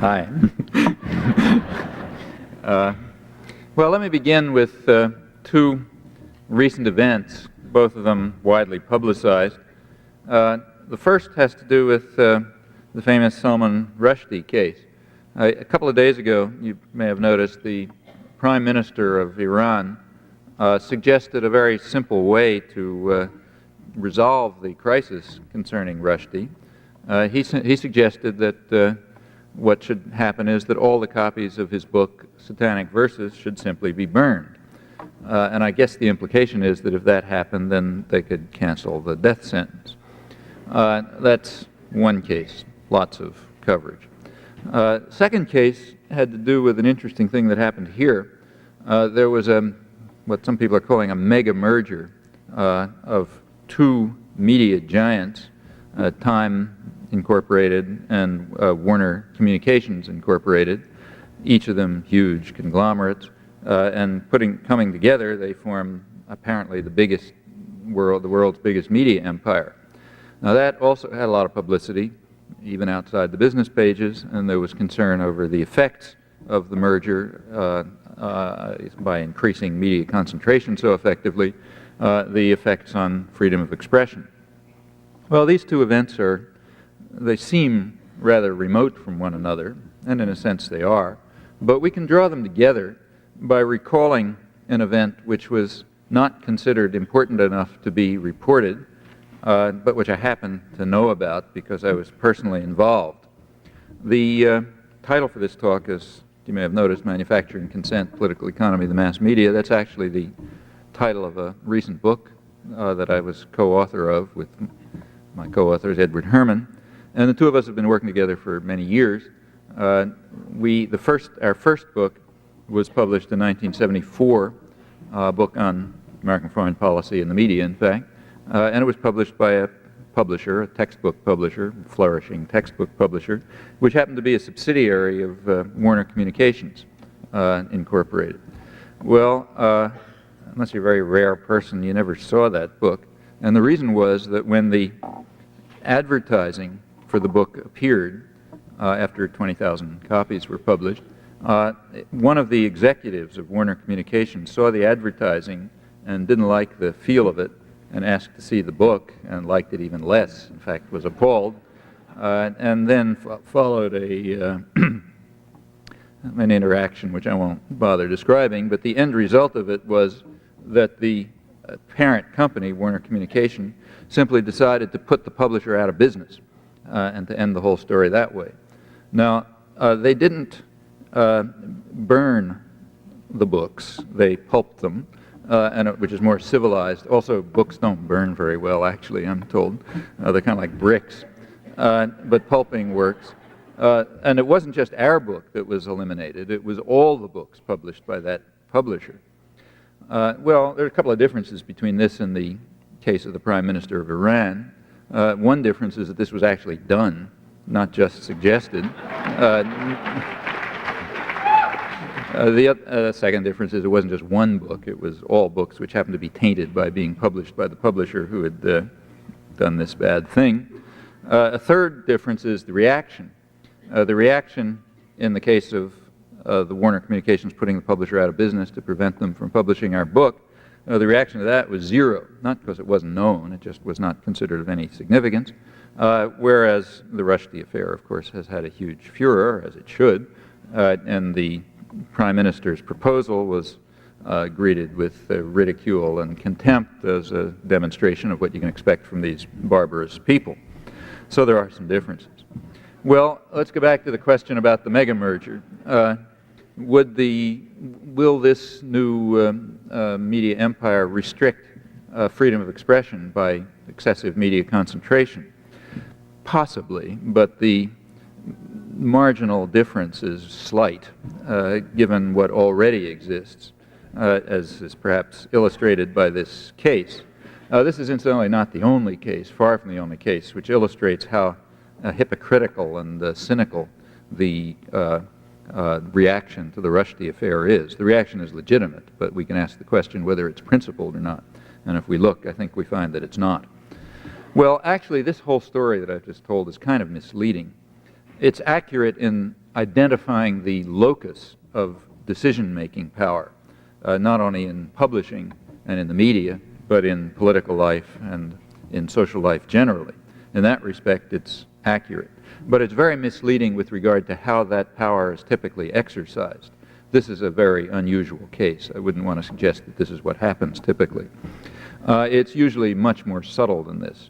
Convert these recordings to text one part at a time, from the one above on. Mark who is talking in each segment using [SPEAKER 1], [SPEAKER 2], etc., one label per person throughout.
[SPEAKER 1] Hi. Well, let me begin with two recent events, both of them widely publicized. The first has to do with the famous Salman Rushdie case. A couple of days ago, you may have noticed, the Prime Minister of Iran suggested a very simple way to resolve the crisis concerning Rushdie. He suggested that what should happen is that all the copies of his book, Satanic Verses, should simply be burned. And I guess the implication is that if that happened, then they could cancel the death sentence. That's one case, lots of coverage. Second case had to do with an interesting thing that happened here. There was what some people are calling a mega merger of two media giants, Time Incorporated and Warner Communications Incorporated, each of them huge conglomerates, and coming together, they form apparently the world's biggest media empire. Now that also had a lot of publicity, even outside the business pages, and there was concern over the effects of the merger by increasing media concentration so effectively, the effects on freedom of expression. Well, these two events they seem rather remote from one another, and in a sense they are, but we can draw them together by recalling an event which was not considered important enough to be reported, but which I happen to know about because I was personally involved. The title for this talk is, you may have noticed, Manufacturing Consent, Political Economy, the Mass Media. That's actually the title of a recent book that I was co-author of with my co-author is Edward Herman, and the two of us have been working together for many years. Our first book was published in 1974, a book on American foreign policy and the media, in fact, and it was published by a publisher, a textbook publisher, flourishing textbook publisher, which happened to be a subsidiary of Warner Communications Incorporated. Well, unless you're a very rare person, you never saw that book. And the reason was that when the advertising for the book appeared, after 20,000 copies were published, one of the executives of Warner Communications saw the advertising and didn't like the feel of it and asked to see the book and liked it even less, in fact was appalled, and then followed an interaction which I won't bother describing, but the end result of it was that the parent company, Warner Communication, simply decided to put the publisher out of business and to end the whole story that way. Now, they didn't burn the books, they pulped them, which is more civilized. Also, books don't burn very well, actually, I'm told. They're kind of like bricks. But pulping works. And it wasn't just our book that was eliminated, it was all the books published by that publisher. Well, there are a couple of differences between this and the case of the Prime Minister of Iran. One difference is that this was actually done, not just suggested. The second difference is it wasn't just one book, it was all books which happened to be tainted by being published by the publisher who had done this bad thing. A third difference is the reaction. The reaction in the case of the Warner Communications putting the publisher out of business to prevent them from publishing our book, the reaction to that was zero, not because it wasn't known, it just was not considered of any significance, whereas the Rushdie affair, of course, has had a huge furor, as it should, and the Prime Minister's proposal was greeted with ridicule and contempt as a demonstration of what you can expect from these barbarous people. So there are some differences. Well, let's go back to the question about the mega merger. Will this new media empire restrict freedom of expression by excessive media concentration? Possibly, but the marginal difference is slight, given what already exists, as is perhaps illustrated by this case. This is incidentally not the only case, far from the only case, which illustrates how hypocritical and cynical the reaction to the Rushdie affair is. The reaction is legitimate, but we can ask the question whether it's principled or not. And if we look, I think we find that it's not. Well, actually, this whole story that I've just told is kind of misleading. It's accurate in identifying the locus of decision-making power, not only in publishing and in the media, but in political life and in social life generally. In that respect, it's accurate. But it's very misleading with regard to how that power is typically exercised. This is a very unusual case. I wouldn't want to suggest that this is what happens typically. It's usually much more subtle than this,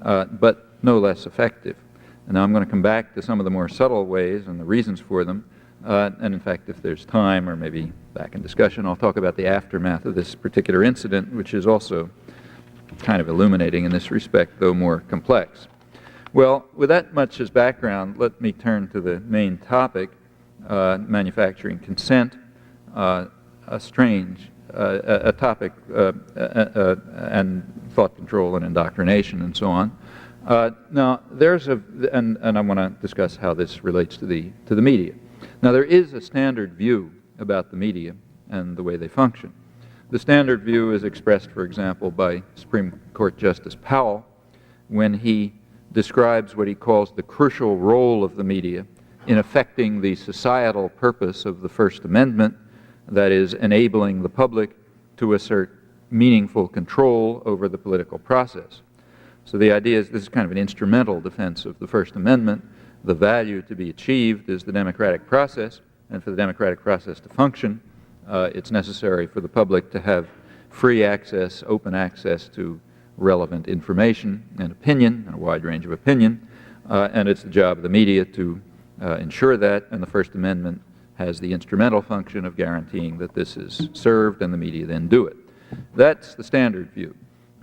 [SPEAKER 1] but no less effective. And now I'm going to come back to some of the more subtle ways and the reasons for them. And in fact, if there's time, or maybe back in discussion, I'll talk about the aftermath of this particular incident, which is also kind of illuminating in this respect, though more complex. Well, with that much as background, let me turn to the main topic, manufacturing consent, a topic, and thought control and indoctrination and so on. Now, and I want to discuss how this relates to the media. Now, there is a standard view about the media and the way they function. The standard view is expressed, for example, by Supreme Court Justice Powell when he describes what he calls the crucial role of the media in affecting the societal purpose of the First Amendment, that is, enabling the public to assert meaningful control over the political process. So the idea is this is kind of an instrumental defense of the First Amendment. The value to be achieved is the democratic process, and for the democratic process to function, it's necessary for the public to have free access, open access to relevant information and opinion, and a wide range of opinion, and it's the job of the media to ensure that, and the First Amendment has the instrumental function of guaranteeing that this is served and the media then do it. That's the standard view.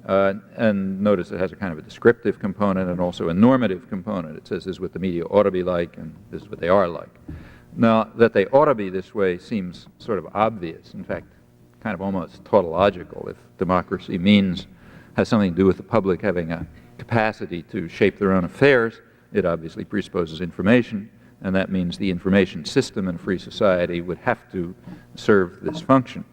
[SPEAKER 1] And notice it has a kind of a descriptive component and also a normative component. It says this is what the media ought to be like and this is what they are like. Now, that they ought to be this way seems sort of obvious, in fact, kind of almost tautological. If democracy has something to do with the public having a capacity to shape their own affairs, it obviously presupposes information, and that means the information system in a free society would have to serve this function.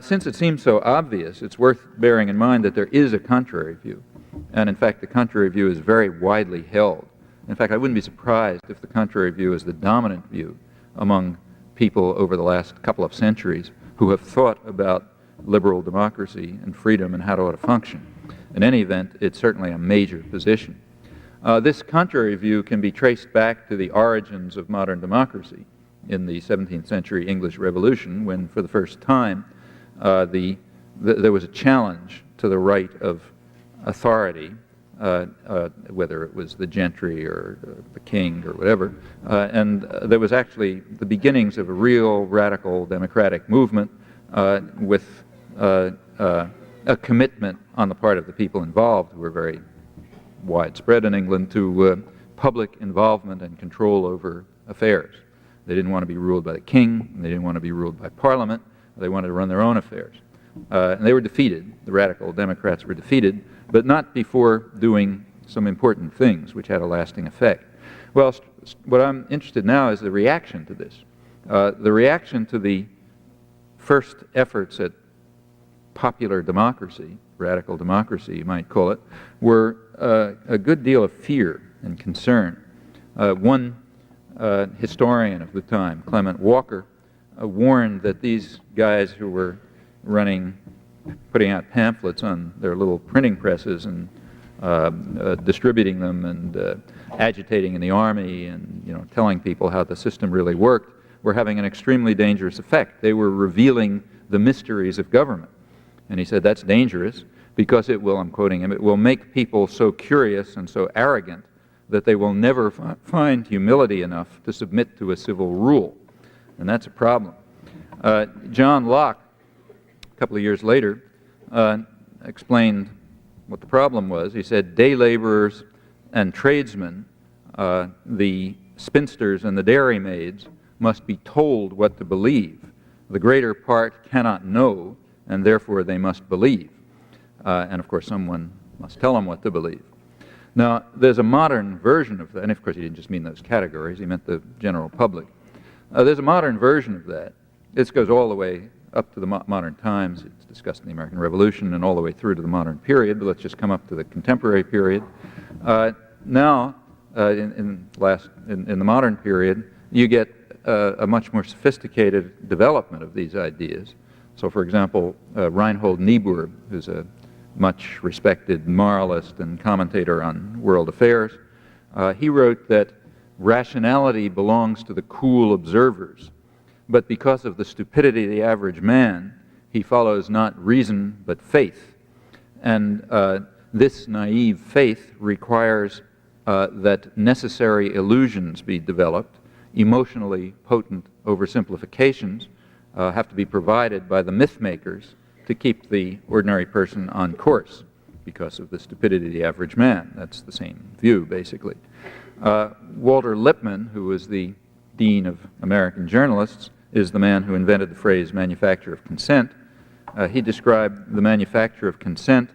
[SPEAKER 1] Since it seems so obvious, it's worth bearing in mind that there is a contrary view, and in fact the contrary view is very widely held. In fact, I wouldn't be surprised if the contrary view is the dominant view among people over the last couple of centuries who have thought about liberal democracy and freedom and how it ought to function. In any event, it's certainly a major position. This contrary view can be traced back to the origins of modern democracy in the 17th century English Revolution, when for the first time there was a challenge to the right of authority, whether it was the gentry or the king or whatever, and there was actually the beginnings of a real radical democratic movement with a commitment on the part of the people involved, who were very widespread in England, to public involvement and control over affairs. They didn't want to be ruled by the king, and they didn't want to be ruled by Parliament. They wanted to run their own affairs. And they were defeated. The radical Democrats were defeated, but not before doing some important things which had a lasting effect. Well, what I'm interested in now is the reaction to this. The reaction to the first efforts at popular democracy, radical democracy you might call it, were a good deal of fear and concern. One historian of the time, Clement Walker, warned that these guys who were putting out pamphlets on their little printing presses and distributing them and agitating in the army and telling people how the system really worked, were having an extremely dangerous effect. They were revealing the mysteries of government. And he said that's dangerous because it will, I'm quoting him, it will make people so curious and so arrogant that they will never find humility enough to submit to a civil rule. And that's a problem. John Locke, a couple of years later, explained what the problem was. He said day laborers and tradesmen, the spinsters and the dairymaids, must be told what to believe. The greater part cannot know, and therefore they must believe. And of course someone must tell them what to believe. Now, there's a modern version of that, and of course he didn't just mean those categories, he meant the general public. There's a modern version of that. This goes all the way up to the modern times. It's discussed in the American Revolution and all the way through to the modern period, but let's just come up to the contemporary period. Now, in the modern period, you get a much more sophisticated development of these ideas. So, for example, Reinhold Niebuhr, who's a much respected moralist and commentator on world affairs, he wrote that rationality belongs to the cool observers, but because of the stupidity of the average man, he follows not reason but faith. And this naive faith requires that necessary illusions be developed. Emotionally potent oversimplifications have to be provided by the myth makers to keep the ordinary person on course because of the stupidity of the average man. That's the same view, basically. Walter Lippmann, who was the dean of American journalists, is the man who invented the phrase manufacture of consent. He described the manufacture of consent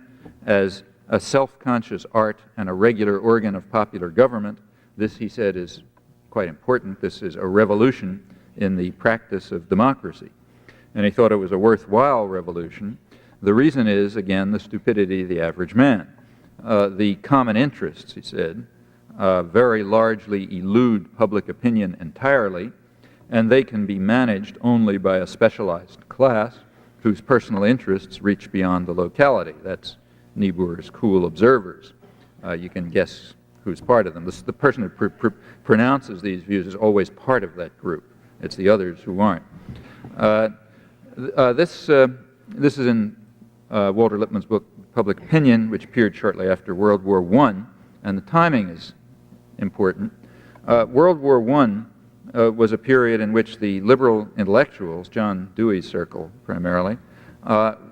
[SPEAKER 1] as a self-conscious art and a regular organ of popular government. This, he said, is quite important. This is a revolution in the practice of democracy. And he thought it was a worthwhile revolution. The reason is, again, the stupidity of the average man. The common interests, he said, very largely elude public opinion entirely, and they can be managed only by a specialized class whose personal interests reach beyond the locality. That's Niebuhr's cool observers. You can guess who's part of them. The person who pronounces these views is always part of that group. It's the others who aren't. This is in Walter Lippmann's book, Public Opinion, which appeared shortly after World War I, and the timing is important. World War I was a period in which the liberal intellectuals, John Dewey's circle primarily,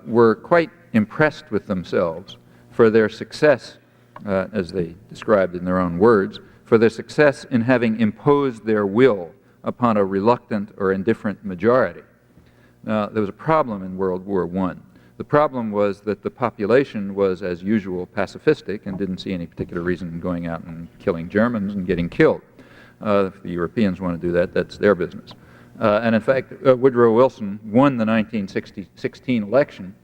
[SPEAKER 1] were quite impressed with themselves for their success, as they described in their own words, for their success in having imposed their will upon a reluctant or indifferent majority. Now, there was a problem in World War I. The problem was that the population was, as usual, pacifistic and didn't see any particular reason in going out and killing Germans and getting killed. If the Europeans want to do that, that's their business. And in fact, Woodrow Wilson won the 1916 election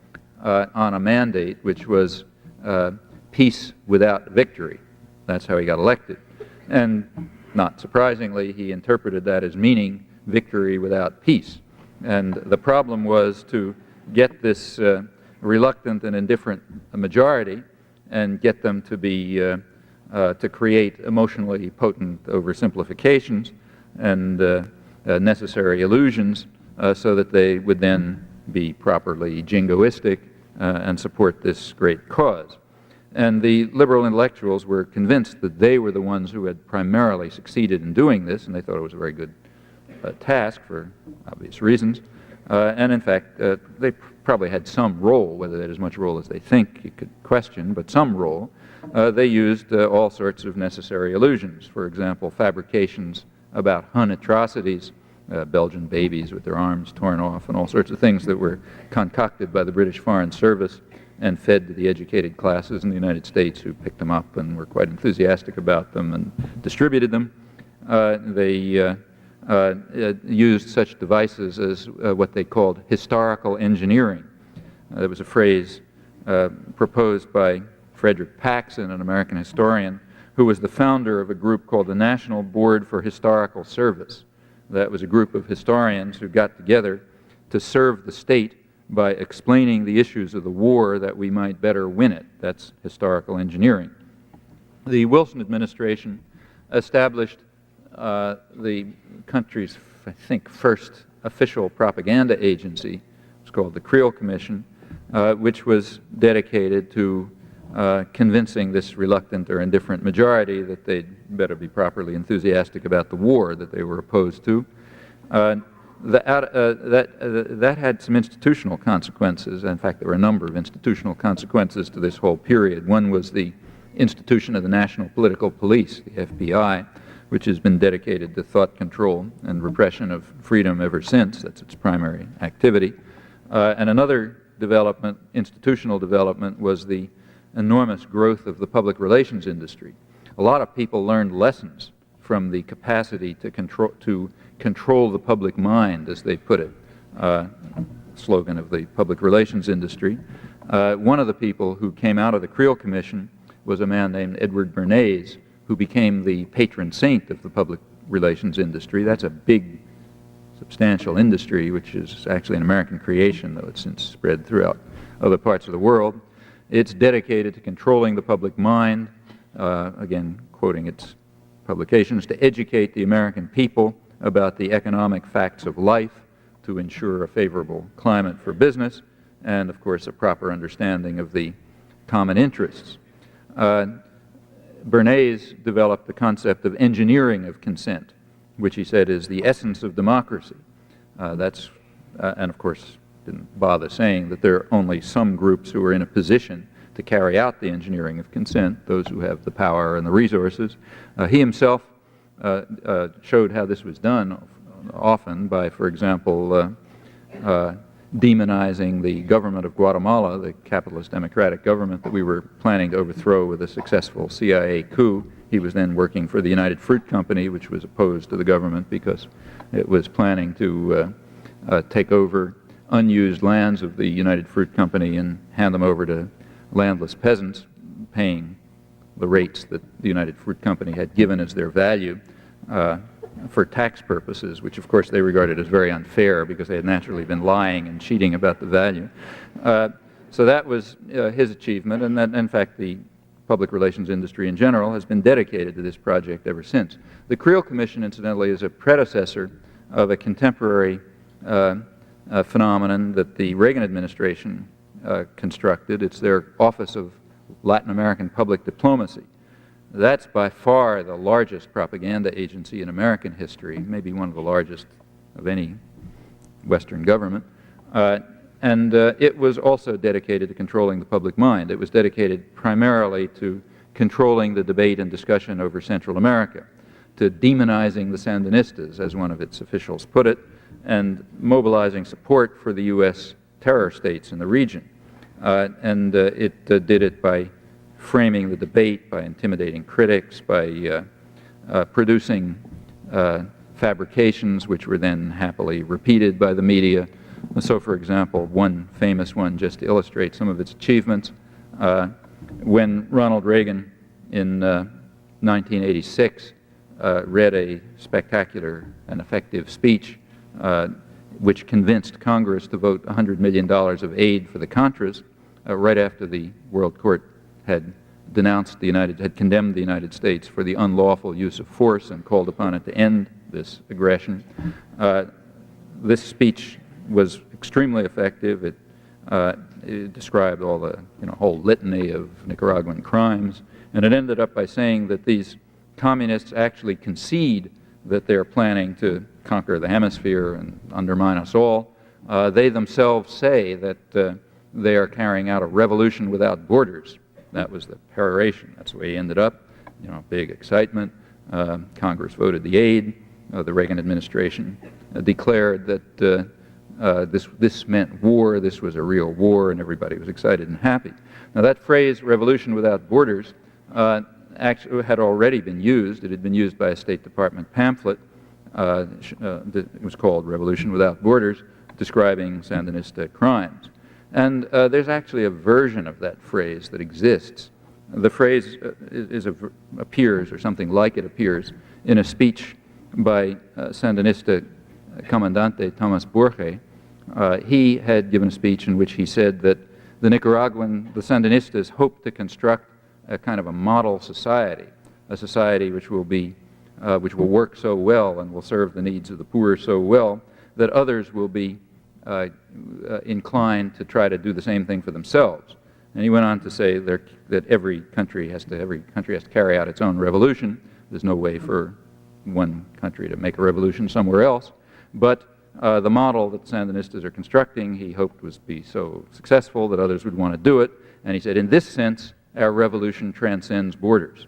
[SPEAKER 1] on a mandate which was peace without victory. That's how he got elected. And not surprisingly, he interpreted that as meaning victory without peace. And the problem was to get this reluctant and indifferent majority and get them to be to create emotionally potent oversimplifications and necessary illusions so that they would then be properly jingoistic and support this great cause. And the liberal intellectuals were convinced that they were the ones who had primarily succeeded in doing this, and they thought it was a very good task for obvious reasons. And in fact, they probably had some role, whether they had as much role as they think you could question, but some role. They used all sorts of necessary illusions. For example, fabrications about Hun atrocities, Belgian babies with their arms torn off, and all sorts of things that were concocted by the British Foreign Service and fed to the educated classes in the United States, who picked them up and were quite enthusiastic about them and distributed them. They used such devices as what they called historical engineering. There was a phrase proposed by Frederick Paxson, an American historian, who was the founder of a group called the National Board for Historical Service. That was a group of historians who got together to serve the state by explaining the issues of the war that we might better win it. That's historical engineering. The Wilson administration established the country's, I think, first official propaganda agency. It's called the Creel Commission, which was dedicated to convincing this reluctant or indifferent majority that they'd better be properly enthusiastic about the war that they were opposed to. That had some institutional consequences. In fact, there were a number of institutional consequences to this whole period. One was the institution of the National Political Police, the FBI, which has been dedicated to thought control and repression of freedom ever since. That's its primary activity. And another development, institutional development, was the enormous growth of the public relations industry. A lot of people learned lessons from the capacity to control the public mind, as they put it, slogan of the public relations industry. One of the people who came out of the Creel Commission was a man named Edward Bernays, who became the patron saint of the public relations industry. That's a big, substantial industry, which is actually an American creation, though it's since spread throughout other parts of the world. It's dedicated to controlling the public mind, again, quoting its publications, to educate the American people about the economic facts of life, to ensure a favorable climate for business, and, of course, a proper understanding of the common interests. Bernays developed the concept of engineering of consent, which he said is the essence of democracy. And of course, didn't bother saying that there are only some groups who are in a position to carry out the engineering of consent, those who have the power and the resources. He himself showed how this was done often by, for example, demonizing the government of Guatemala, the capitalist democratic government that we were planning to overthrow with a successful CIA coup. He was then working for the United Fruit Company, which was opposed to the government because it was planning to take over unused lands of the United Fruit Company and hand them over to landless peasants, paying the rates that the United Fruit Company had given as their value for tax purposes, which of course they regarded as very unfair because they had naturally been lying and cheating about the value. So that was his achievement, and that, in fact, the public relations industry in general has been dedicated to this project ever since. The Creel Commission, incidentally, is a predecessor of a contemporary phenomenon that the Reagan administration constructed. It's their Office of Latin American Public Diplomacy. That's by far the largest propaganda agency in American history, maybe one of the largest of any Western government. And it was also dedicated to controlling the public mind. It was dedicated primarily to controlling the debate and discussion over Central America, to demonizing the Sandinistas, as one of its officials put it, and mobilizing support for the U.S. terror states in the region. It did it by framing the debate, by intimidating critics, by producing fabrications which were then happily repeated by the media. So, for example, one famous one, just to illustrate some of its achievements, when Ronald Reagan in 1986 read a spectacular and effective speech which convinced Congress to vote $100 million of aid for the Contras, right after the World Court had condemned the United States for the unlawful use of force and called upon it to end this aggression. This speech was extremely effective. It described all the whole litany of Nicaraguan crimes, and it ended up by saying that these communists actually concede that they're planning to conquer the hemisphere and undermine us all. They themselves say that they are carrying out a revolution without borders. That was the peroration. That's the way he ended up. Big excitement. Congress voted the aid. The Reagan administration declared that this meant war. This was a real war, and everybody was excited and happy. Now, that phrase, revolution without borders, actually had already been used. It had been used by a State Department pamphlet. It was called Revolution Without Borders, describing Sandinista crimes. And there's actually a version of that phrase that exists. The phrase appears, or something like it appears, in a speech by Sandinista Comandante Thomas Borge. He had given a speech in which he said that the Sandinistas hoped to construct a kind of a model society, a society which will work so well and will serve the needs of the poor so well that others will be inclined to try to do the same thing for themselves. And he went on to say that every country has to carry out its own revolution. There's no way for one country to make a revolution somewhere else. But the model that Sandinistas are constructing, he hoped would be so successful that others would want to do it. And he said, in this sense, our revolution transcends borders.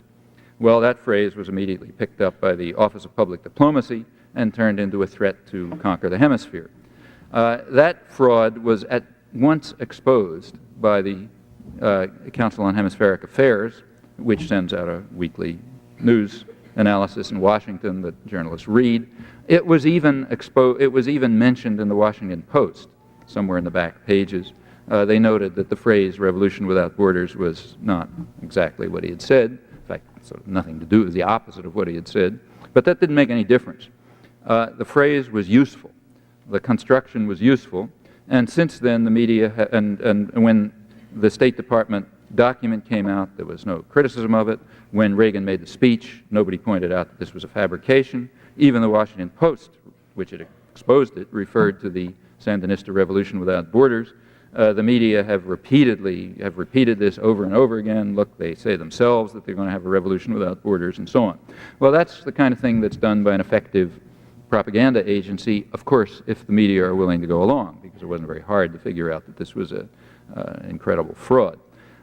[SPEAKER 1] Well, that phrase was immediately picked up by the Office of Public Diplomacy and turned into a threat to conquer the hemisphere. That fraud was at once exposed by the Council on Hemispheric Affairs, which sends out a weekly news analysis in Washington that journalists read. It was even mentioned in the Washington Post, somewhere in the back pages. they noted that the phrase "revolution without borders" was not exactly what he had said. In fact, sort of nothing to do with the opposite of what he had said. But that didn't make any difference. The phrase was useful. The construction was useful. And since then, the media, and when the State Department document came out, there was no criticism of it. When Reagan made the speech, nobody pointed out that this was a fabrication. Even the Washington Post, which had exposed it, referred to the Sandinista revolution without borders. The media have repeated this over and over again. Look, they say themselves that they're going to have a revolution without borders and so on. Well, that's the kind of thing that's done by an effective propaganda agency, of course, if the media are willing to go along, because it wasn't very hard to figure out that this was an incredible fraud.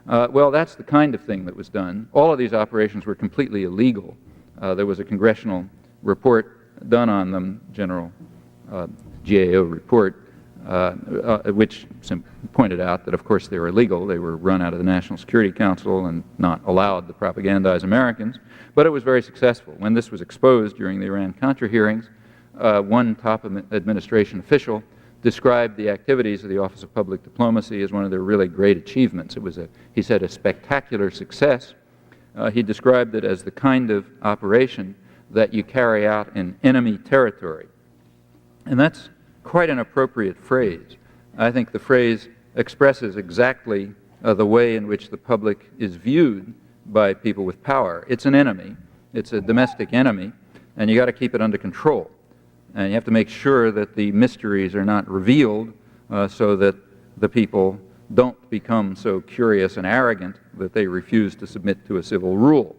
[SPEAKER 1] Well, that's the kind of thing that was done. All of these operations were completely illegal. There was a congressional report done on them, General GAO report, which pointed out that, of course, they were illegal. They were run out of the National Security Council and not allowed to propagandize Americans. But it was very successful. When this was exposed during the Iran-Contra hearings, one top administration official described the activities of the Office of Public Diplomacy as one of their really great achievements. It was, he said, a spectacular success. He described it as the kind of operation that you carry out in enemy territory. And that's quite an appropriate phrase. I think the phrase expresses exactly the way in which the public is viewed by people with power. It's an enemy. It's a domestic enemy, and you got to keep it under control. And you have to make sure that the mysteries are not revealed so that the people don't become so curious and arrogant that they refuse to submit to a civil rule,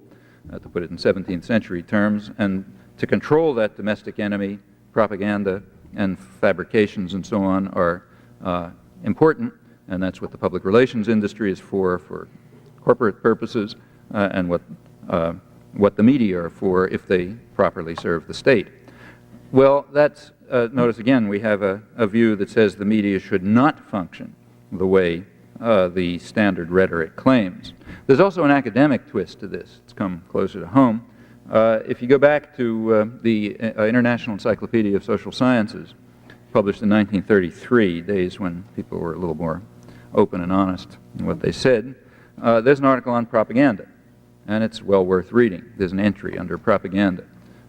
[SPEAKER 1] to put it in 17th century terms. And to control that domestic enemy, propaganda and fabrications and so on are important, and that's what the public relations industry is for corporate purposes, and what the media are for if they properly serve the state. Well, that's, notice again, we have a view that says the media should not function the way the standard rhetoric claims. There's also an academic twist to this. It's come closer to home. If you go back to the International Encyclopedia of Social Sciences, published in 1933, days when people were a little more open and honest in what they said, there's an article on propaganda, and it's well worth reading. There's an entry under propaganda.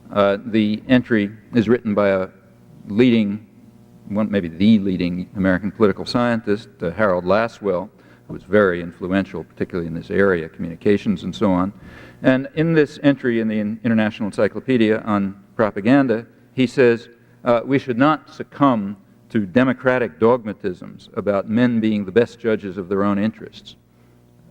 [SPEAKER 1] The entry is written by a leading, maybe the leading American political scientist, Harold Lasswell, who was very influential, particularly in this area, communications and so on. And in this entry in the International Encyclopedia on propaganda, he says, we should not succumb to democratic dogmatisms about men being the best judges of their own interests.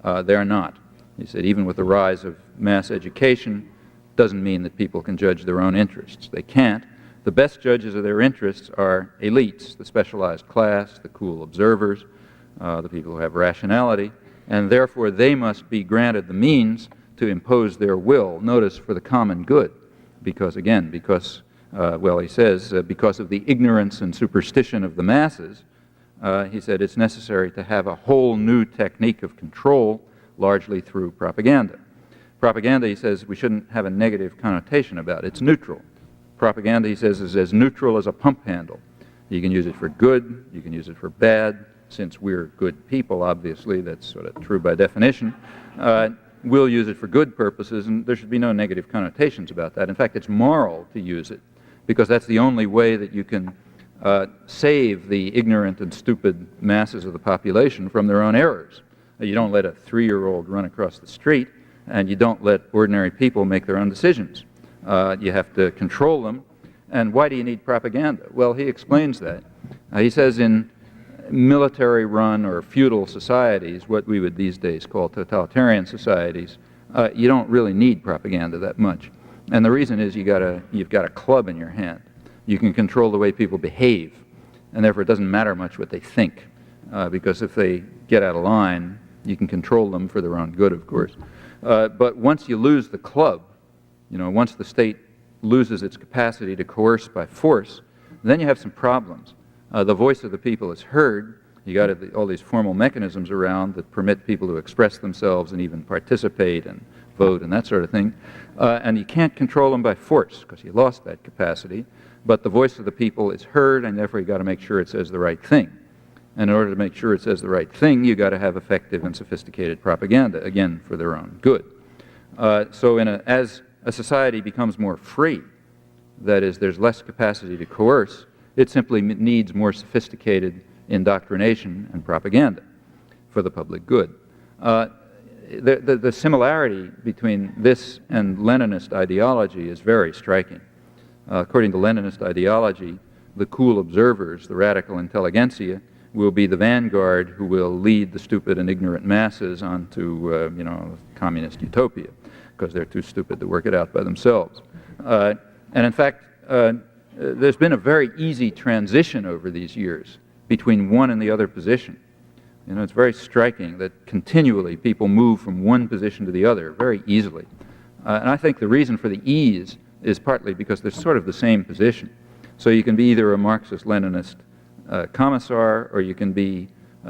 [SPEAKER 1] They are not. He said, even with the rise of mass education, doesn't mean that people can judge their own interests. They can't. The best judges of their interests are elites, the specialized class, the cool observers, the people who have rationality, and therefore they must be granted the means to impose their will, notice, for the common good, because, again, well, he says, because of the ignorance and superstition of the masses, he said it's necessary to have a whole new technique of control, largely through propaganda. Propaganda, he says, we shouldn't have a negative connotation about it. It's neutral. Propaganda, he says, is as neutral as a pump handle. You can use it for good, you can use it for bad. Since we're good people, obviously, that's sort of true by definition. We'll use it for good purposes, and there should be no negative connotations about that. In fact, it's moral to use it, because that's the only way that you can save the ignorant and stupid masses of the population from their own errors. You don't let a 3-year-old run across the street, and you don't let ordinary people make their own decisions. You have to control them. And why do you need propaganda? Well, he explains that. He says in military-run or feudal societies, what we would these days call totalitarian societies, you don't really need propaganda that much. And the reason is you've got a club in your hand. You can control the way people behave, and therefore it doesn't matter much what they think, because if they get out of line, you can control them for their own good, of course. But once you lose the club, once the state loses its capacity to coerce by force, then you have some problems. The voice of the people is heard. You got all these formal mechanisms around that permit people to express themselves and even participate and vote and that sort of thing. And you can't control them by force because you lost that capacity. But the voice of the people is heard, and therefore you got to make sure it says the right thing. And in order to make sure it says the right thing, you've got to have effective and sophisticated propaganda, again, for their own good. So as a society becomes more free, that is, there's less capacity to coerce, it simply needs more sophisticated indoctrination and propaganda for the public good. The similarity between this and Leninist ideology is very striking. According to Leninist ideology, the cool observers, the radical intelligentsia, will be the vanguard who will lead the stupid and ignorant masses onto, communist utopia, because they're too stupid to work it out by themselves. And in fact, there's been a very easy transition over these years between one and the other position. It's very striking that continually people move from one position to the other very easily. And I think the reason for the ease is partly because they're sort of the same position. So you can be either a Marxist-Leninist commissar, or you can be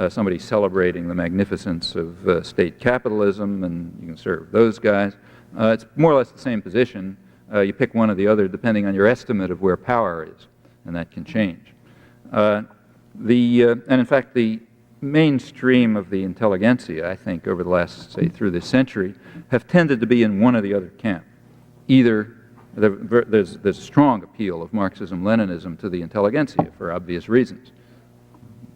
[SPEAKER 1] somebody celebrating the magnificence of state capitalism, and you can serve those guys. It's more or less the same position. You pick one or the other depending on your estimate of where power is, and that can change. And in fact, the mainstream of the intelligentsia, I think, over the last, say, through this century, have tended to be in one or the other camp. Either there's strong appeal of Marxism-Leninism to the intelligentsia for obvious reasons.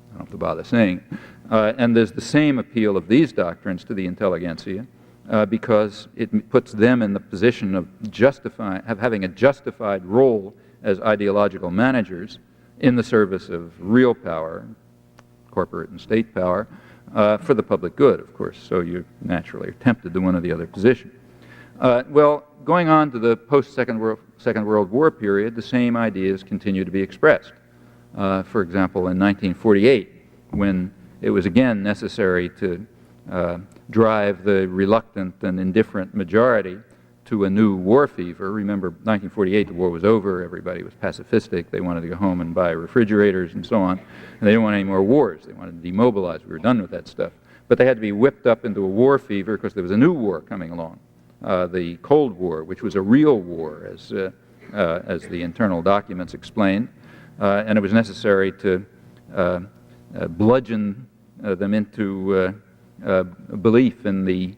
[SPEAKER 1] I don't have to bother saying. And there's the same appeal of these doctrines to the intelligentsia because it puts them in the position of having a justified role as ideological managers in the service of real power, corporate and state power, for the public good, of course. So you naturally are tempted to one or the other position. Well, going on to the post-Second World War period, the same ideas continue to be expressed. For example, in 1948, when it was again necessary to drive the reluctant and indifferent majority to a new war fever. Remember, 1948, the war was over, everybody was pacifistic, they wanted to go home and buy refrigerators and so on, and they didn't want any more wars, they wanted to demobilize, we were done with that stuff. But they had to be whipped up into a war fever because there was a new war coming along, the Cold War, which was a real war, as the internal documents explained, and it was necessary to bludgeon them into belief in the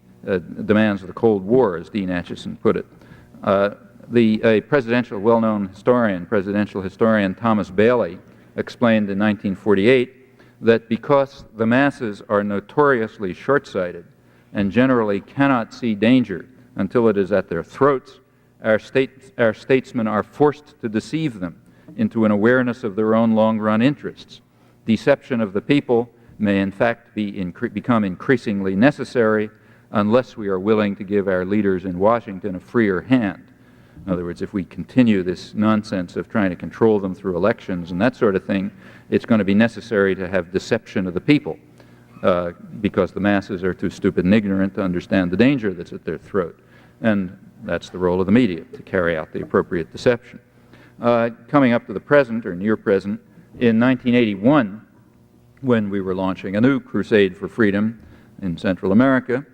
[SPEAKER 1] demands of the Cold War, as Dean Acheson put it. A well-known presidential historian Thomas Bailey explained in 1948 that because the masses are notoriously short-sighted and generally cannot see danger until it is at their throats, our statesmen are forced to deceive them into an awareness of their own long-run interests. Deception of the people may in fact become increasingly necessary unless we are willing to give our leaders in Washington a freer hand. In other words, if we continue this nonsense of trying to control them through elections and that sort of thing, it's going to be necessary to have deception of the people because the masses are too stupid and ignorant to understand the danger that's at their throat. And that's the role of the media, to carry out the appropriate deception. Coming up to the present, or near present, in 1981, when we were launching a new crusade for freedom in Central America,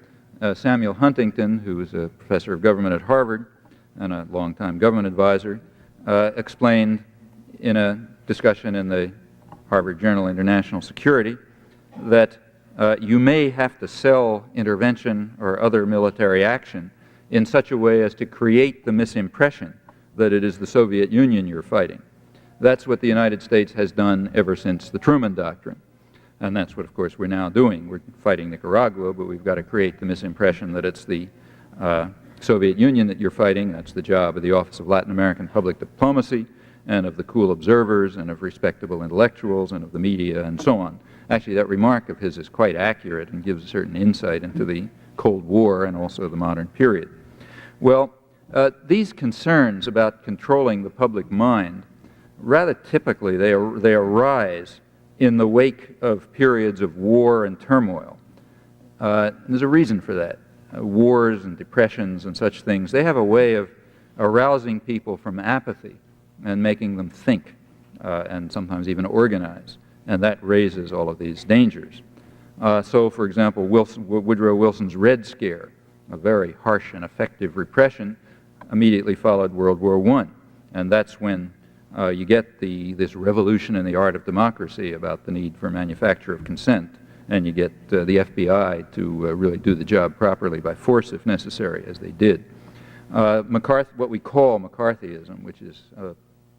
[SPEAKER 1] Samuel Huntington, who was a professor of government at Harvard and a longtime government advisor, explained in a discussion in the Harvard Journal International Security that you may have to sell intervention or other military action in such a way as to create the misimpression that it is the Soviet Union you're fighting. That's what the United States has done ever since the Truman Doctrine. And that's what, of course, we're now doing. We're fighting Nicaragua, but we've got to create the misimpression that it's the Soviet Union that you're fighting. That's the job of the Office of Latin American Public Diplomacy and of the cool observers and of respectable intellectuals and of the media and so on. Actually, that remark of his is quite accurate and gives a certain insight into the Cold War and also the modern period. Well, these concerns about controlling the public mind, rather typically they arise in the wake of periods of war and turmoil. There's a reason for that. Wars and depressions and such things, they have a way of arousing people from apathy and making them think and sometimes even organize. And that raises all of these dangers. So, for example, Woodrow Wilson's Red Scare, a very harsh and effective repression, immediately followed World War I. And that's when you get this revolution in the art of democracy about the need for manufacture of consent, and you get the FBI to really do the job properly by force if necessary, as they did. What we call McCarthyism, which is a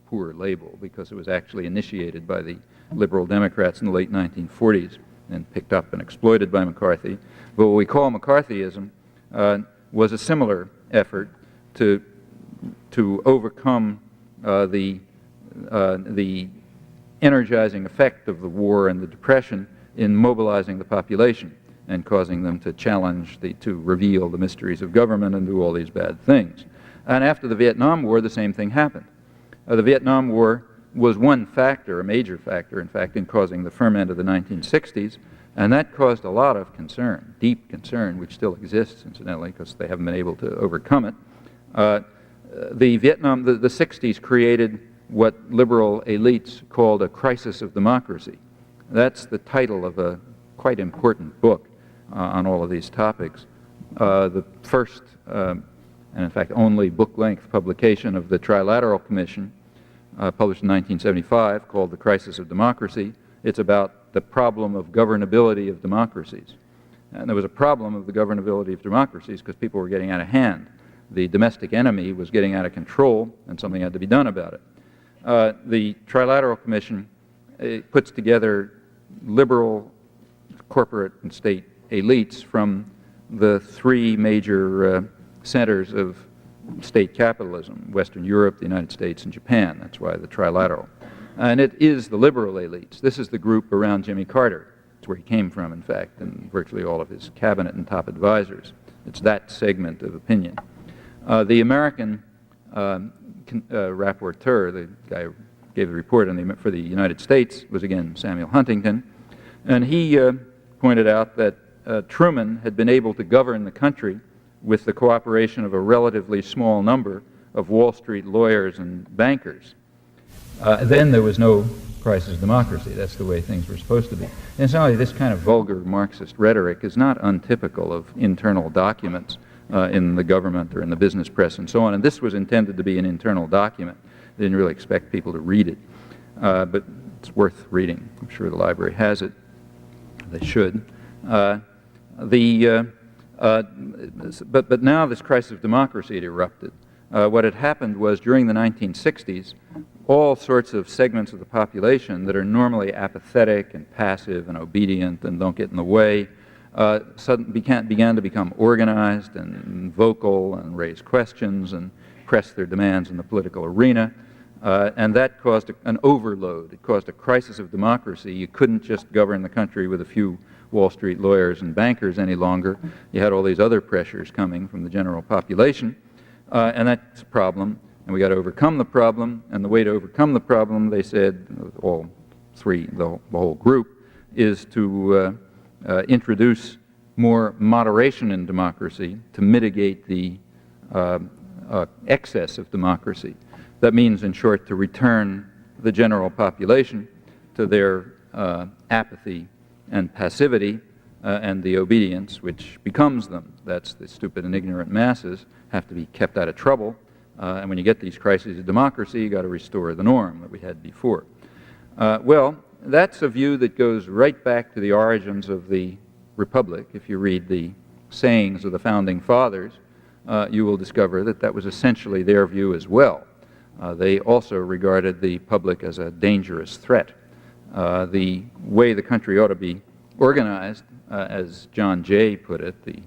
[SPEAKER 1] poor label because it was actually initiated by the liberal Democrats in the late 1940s and picked up and exploited by McCarthy. But what we call McCarthyism was a similar effort to overcome the energizing effect of the war and the Depression in mobilizing the population and causing them to challenge, to reveal the mysteries of government and do all these bad things. And after the Vietnam War, the same thing happened. The Vietnam War was one factor, a major factor, in fact, in causing the ferment of the 1960s, and that caused a lot of concern, deep concern, which still exists, incidentally, because they haven't been able to overcome it. The 60s created what liberal elites called a crisis of democracy. That's the title of a quite important book on all of these topics. The first, and in fact only book-length publication of the Trilateral Commission, published in 1975, called The Crisis of Democracy. It's about the problem of governability of democracies. And there was a problem of the governability of democracies because people were getting out of hand. The domestic enemy was getting out of control, and something had to be done about it. The Trilateral Commission puts together liberal corporate and state elites from the three major centers of state capitalism: Western Europe, the United States, and Japan. That's why the Trilateral. And it is the liberal elites. This is the group around Jimmy Carter. It's where he came from, in fact, and virtually all of his cabinet and top advisors. It's that segment of opinion. The American rapporteur, the guy who gave the report for the United States, was again Samuel Huntington, and he pointed out that Truman had been able to govern the country with the cooperation of a relatively small number of Wall Street lawyers and bankers. Then there was no crisis of democracy. That's the way things were supposed to be. Incidentally, this kind of vulgar Marxist rhetoric is not untypical of internal documents in the government or in the business press and so on, and this was intended to be an internal document. They didn't really expect people to read it, but it's worth reading. I'm sure the library has it. They should. But now this crisis of democracy had erupted. What had happened was during the 1960s, all sorts of segments of the population that are normally apathetic and passive and obedient and don't get in the way suddenly began to become organized and vocal and raise questions and press their demands in the political arena. And that caused an overload. It caused a crisis of democracy. You couldn't just govern the country with a few Wall Street lawyers and bankers any longer. You had all these other pressures coming from the general population, and that's a problem, and we got to overcome the problem, and the way to overcome the problem, they said, all three, the whole group, is to introduce more moderation in democracy to mitigate the excess of democracy. That means, in short, to return the general population to their apathy and passivity and the obedience which becomes them. That's the stupid and ignorant masses have to be kept out of trouble. And when you get these crises of democracy, you've got to restore the norm that we had before. Well, that's a view that goes right back to the origins of the Republic. If you read the sayings of the Founding Fathers, you will discover that that was essentially their view as well. They also regarded the public as a dangerous threat. The way the country ought to be organized, as John Jay put it, the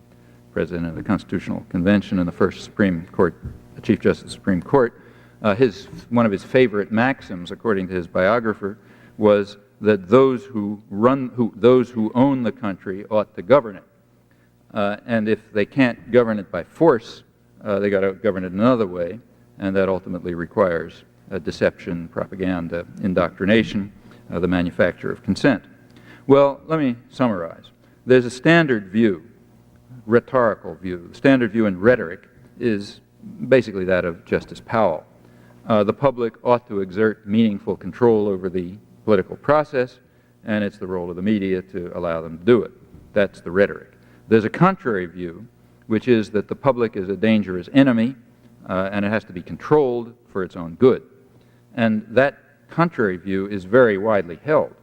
[SPEAKER 1] president of the Constitutional Convention and the first Supreme Court, Chief Justice of the Supreme Court, one of his favorite maxims, according to his biographer, was that those who own the country ought to govern it. And if they can't govern it by force, they got to govern it another way, and that ultimately requires deception, propaganda, indoctrination, the manufacture of consent. Well, let me summarize. There's a standard view, rhetorical view. The standard view in rhetoric is basically that of Justice Powell. The public ought to exert meaningful control over the political process, and it's the role of the media to allow them to do it. That's the rhetoric. There's a contrary view, which is that the public is a dangerous enemy, and it has to be controlled for its own good. And that contrary view is very widely held.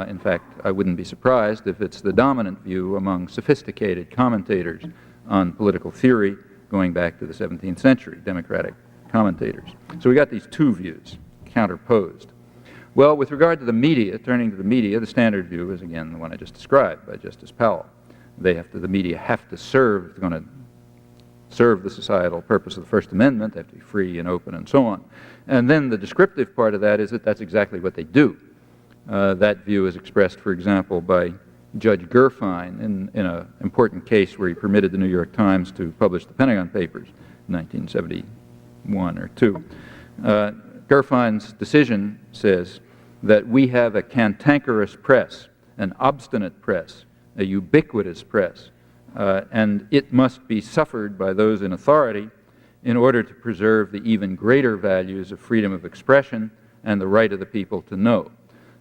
[SPEAKER 1] In fact, I wouldn't be surprised if it's the dominant view among sophisticated commentators on political theory going back to the 17th century, democratic commentators. So we got these two views counterposed. Well, with regard to the media, turning to the media, the standard view is, again, the one I just described by Justice Powell. The media have to serve, if they're going to serve the societal purpose of the First Amendment, they have to be free and open and so on. And then the descriptive part of that is that that's exactly what they do. That view is expressed, for example, by Judge Gerfine in an important case where he permitted the New York Times to publish the Pentagon Papers in 1971 or 2. Gerfine's decision says that we have a cantankerous press, an obstinate press, a ubiquitous press, and it must be suffered by those in authority in order to preserve the even greater values of freedom of expression and the right of the people to know.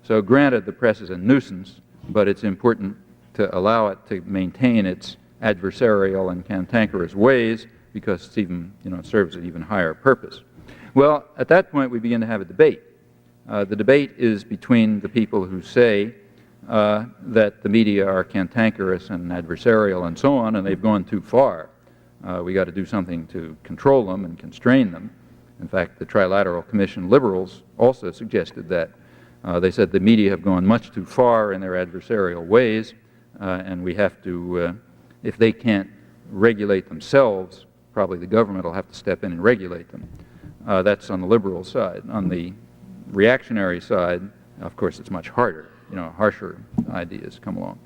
[SPEAKER 1] So granted, the press is a nuisance, but it's important to allow it to maintain its adversarial and cantankerous ways because it's even, it serves an even higher purpose. Well, at that point, we begin to have a debate. The debate is between the people who say that the media are cantankerous and adversarial and so on, and they've gone too far. We got to do something to control them and constrain them. In fact, the Trilateral Commission liberals also suggested that. They said the media have gone much too far in their adversarial ways, and we have to, if they can't regulate themselves, probably the government will have to step in and regulate them. That's on the liberal side. On the reactionary side, of course, it's much harder. Harsher ideas come along.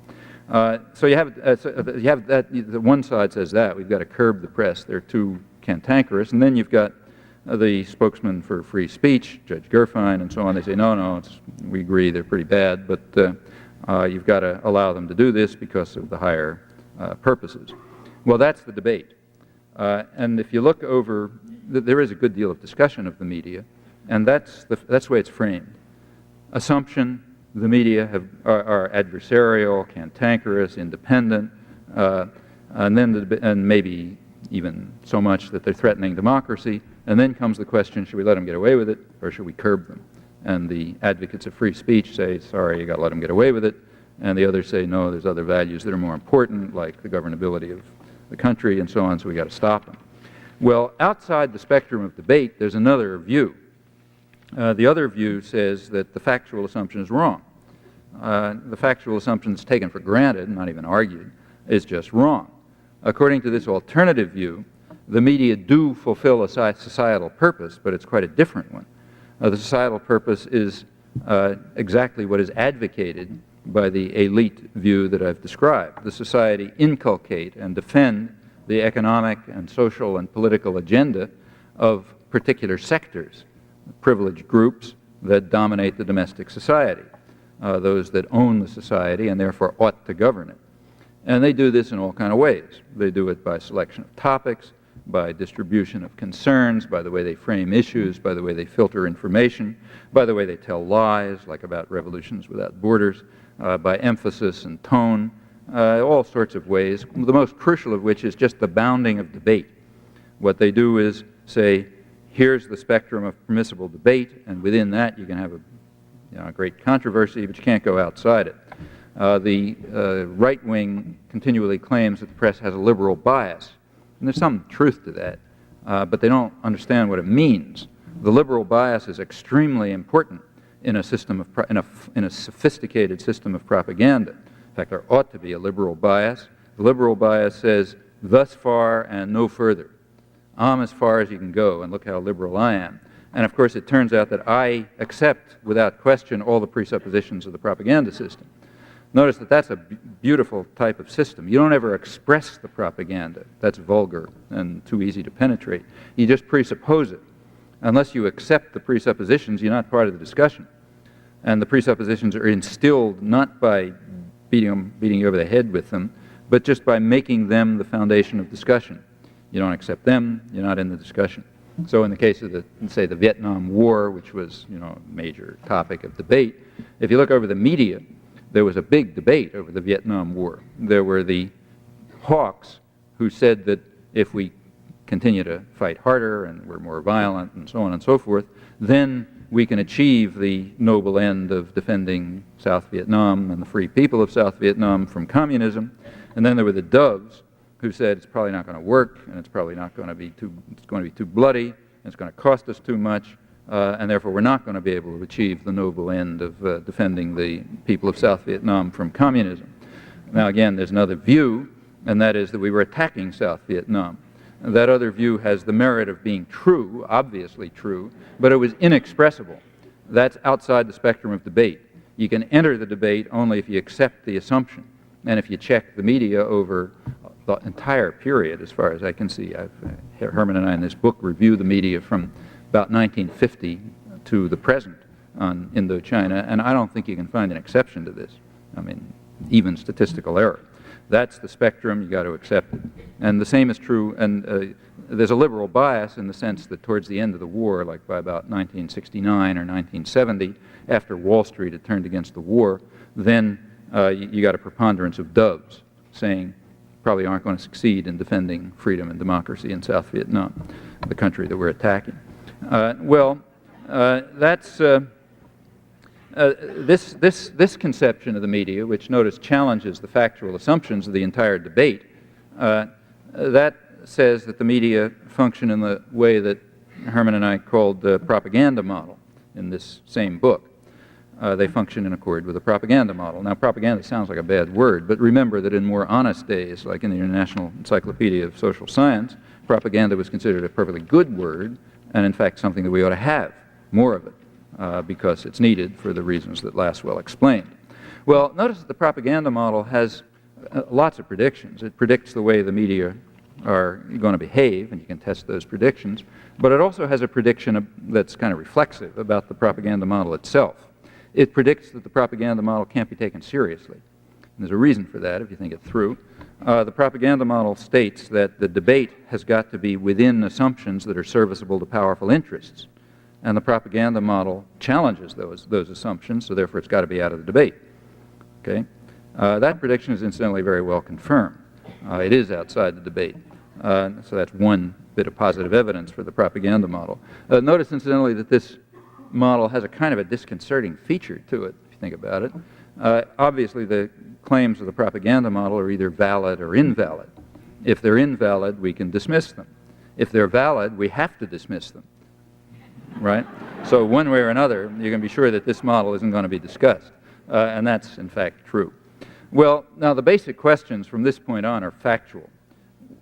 [SPEAKER 1] So you have that. The one side says that we've got to curb the press; they're too cantankerous, and then you've got the spokesman for free speech, Judge Gerfine, and so on. They say, no, we agree they're pretty bad, but you've got to allow them to do this because of the higher purposes. Well, that's the debate. And if you look over, there is a good deal of discussion of the media, and that's the way it's framed. Assumption: the media are adversarial, cantankerous, independent, and maybe even so much that they're threatening democracy. And then comes the question, should we let them get away with it, or should we curb them? And the advocates of free speech say, sorry, you got to let them get away with it. And the others say, no, there's other values that are more important, like the governability of the country and so on, so we got to stop them. Well, outside the spectrum of debate, there's another view. The other view says that the factual assumption is wrong. The factual assumption is taken for granted, not even argued, is just wrong. According to this alternative view, the media do fulfill a societal purpose, but it's quite a different one. The societal purpose is exactly what is advocated by the elite view that I've described. The society inculcate and defend the economic and social and political agenda of particular sectors, privileged groups that dominate the domestic society, those that own the society and therefore ought to govern it. And they do this in all kinds of ways. They do it by selection of topics, by distribution of concerns, by the way they frame issues, by the way they filter information, by the way they tell lies, like about revolutions without borders, by emphasis and tone, all sorts of ways, the most crucial of which is just the bounding of debate. What they do is say, here's the spectrum of permissible debate, and within that you can have a great controversy, but you can't go outside it. The right wing continually claims that the press has a liberal bias. And there's some truth to that, but they don't understand what it means. The liberal bias is extremely important in a system of in a sophisticated system of propaganda. In fact, there ought to be a liberal bias. The liberal bias says, "Thus far and no further. I'm as far as you can go, and look how liberal I am." And of course, it turns out that I accept, without question, all the presuppositions of the propaganda system. Notice that that's a beautiful type of system. You don't ever express the propaganda. That's vulgar and too easy to penetrate. You just presuppose it. Unless you accept the presuppositions, you're not part of the discussion. And the presuppositions are instilled not by beating you over the head with them, but just by making them the foundation of discussion. You don't accept them, you're not in the discussion. So in the case of say the Vietnam War, which was a major topic of debate, if you look over the media, there was a big debate over the Vietnam War. There were the hawks who said that if we continue to fight harder and we're more violent and so on and so forth, then we can achieve the noble end of defending South Vietnam and the free people of South Vietnam from communism. And then there were the doves who said it's probably not going to work, and it's probably not going to be too bloody, and it's going to cost us too much, and therefore we're not going to be able to achieve the noble end of defending the people of South Vietnam from communism. Now again, there's another view, and that is that we were attacking South Vietnam. That other view has the merit of being true, obviously true, but it was inexpressible. That's outside the spectrum of debate. You can enter the debate only if you accept the assumption. And if you check the media over the entire period, as far as I can see, Herman and I in this book review the media from about 1950 to the present on Indochina, and I don't think you can find an exception to this. I mean, even statistical error. That's the spectrum, you got to accept it. And the same is true, and there's a liberal bias in the sense that towards the end of the war, like by about 1969 or 1970, after Wall Street had turned against the war, then you got a preponderance of doves saying probably aren't going to succeed in defending freedom and democracy in South Vietnam, the country that we're attacking. This conception of the media, which notice challenges the factual assumptions of the entire debate, that says that the media function in the way that Herman and I called the propaganda model in this same book. They function in accord with the propaganda model. Now, propaganda sounds like a bad word, but remember that in more honest days, like in the International Encyclopedia of Social Science, propaganda was considered a perfectly good word, and in fact something that we ought to have more of it, because it's needed for the reasons that Lasswell explained. Well, notice that the propaganda model has lots of predictions. It predicts the way the media are going to behave, and you can test those predictions, but it also has a prediction that's kind of reflexive about the propaganda model itself. It predicts that the propaganda model can't be taken seriously. And there's a reason for that if you think it through. The propaganda model states that the debate has got to be within assumptions that are serviceable to powerful interests. And the propaganda model challenges those assumptions, so therefore it's got to be out of the debate. Okay? That prediction is incidentally very well confirmed. It is outside the debate. So that's one bit of positive evidence for the propaganda model. Notice incidentally that this model has a kind of a disconcerting feature to it, if you think about it. Obviously, the claims of the propaganda model are either valid or invalid. If they're invalid, we can dismiss them. If they're valid, we have to dismiss them, right? So one way or another, you can be sure that this model isn't going to be discussed, and that's, in fact, true. Well, now the basic questions from this point on are factual.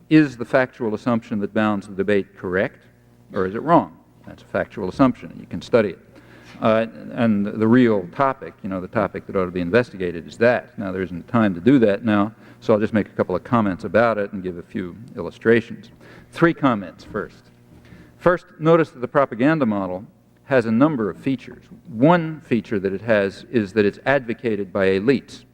[SPEAKER 1] Is the factual assumption that bounds the debate correct, or is it wrong? That's a factual assumption, and you can study it. And the real topic, the topic that ought to be investigated is that. Now, there isn't time to do that now, so I'll just make a couple of comments about it and give a few illustrations. 3 comments first. First, notice that the propaganda model has a number of features. One feature that it has is that it's advocated by elites.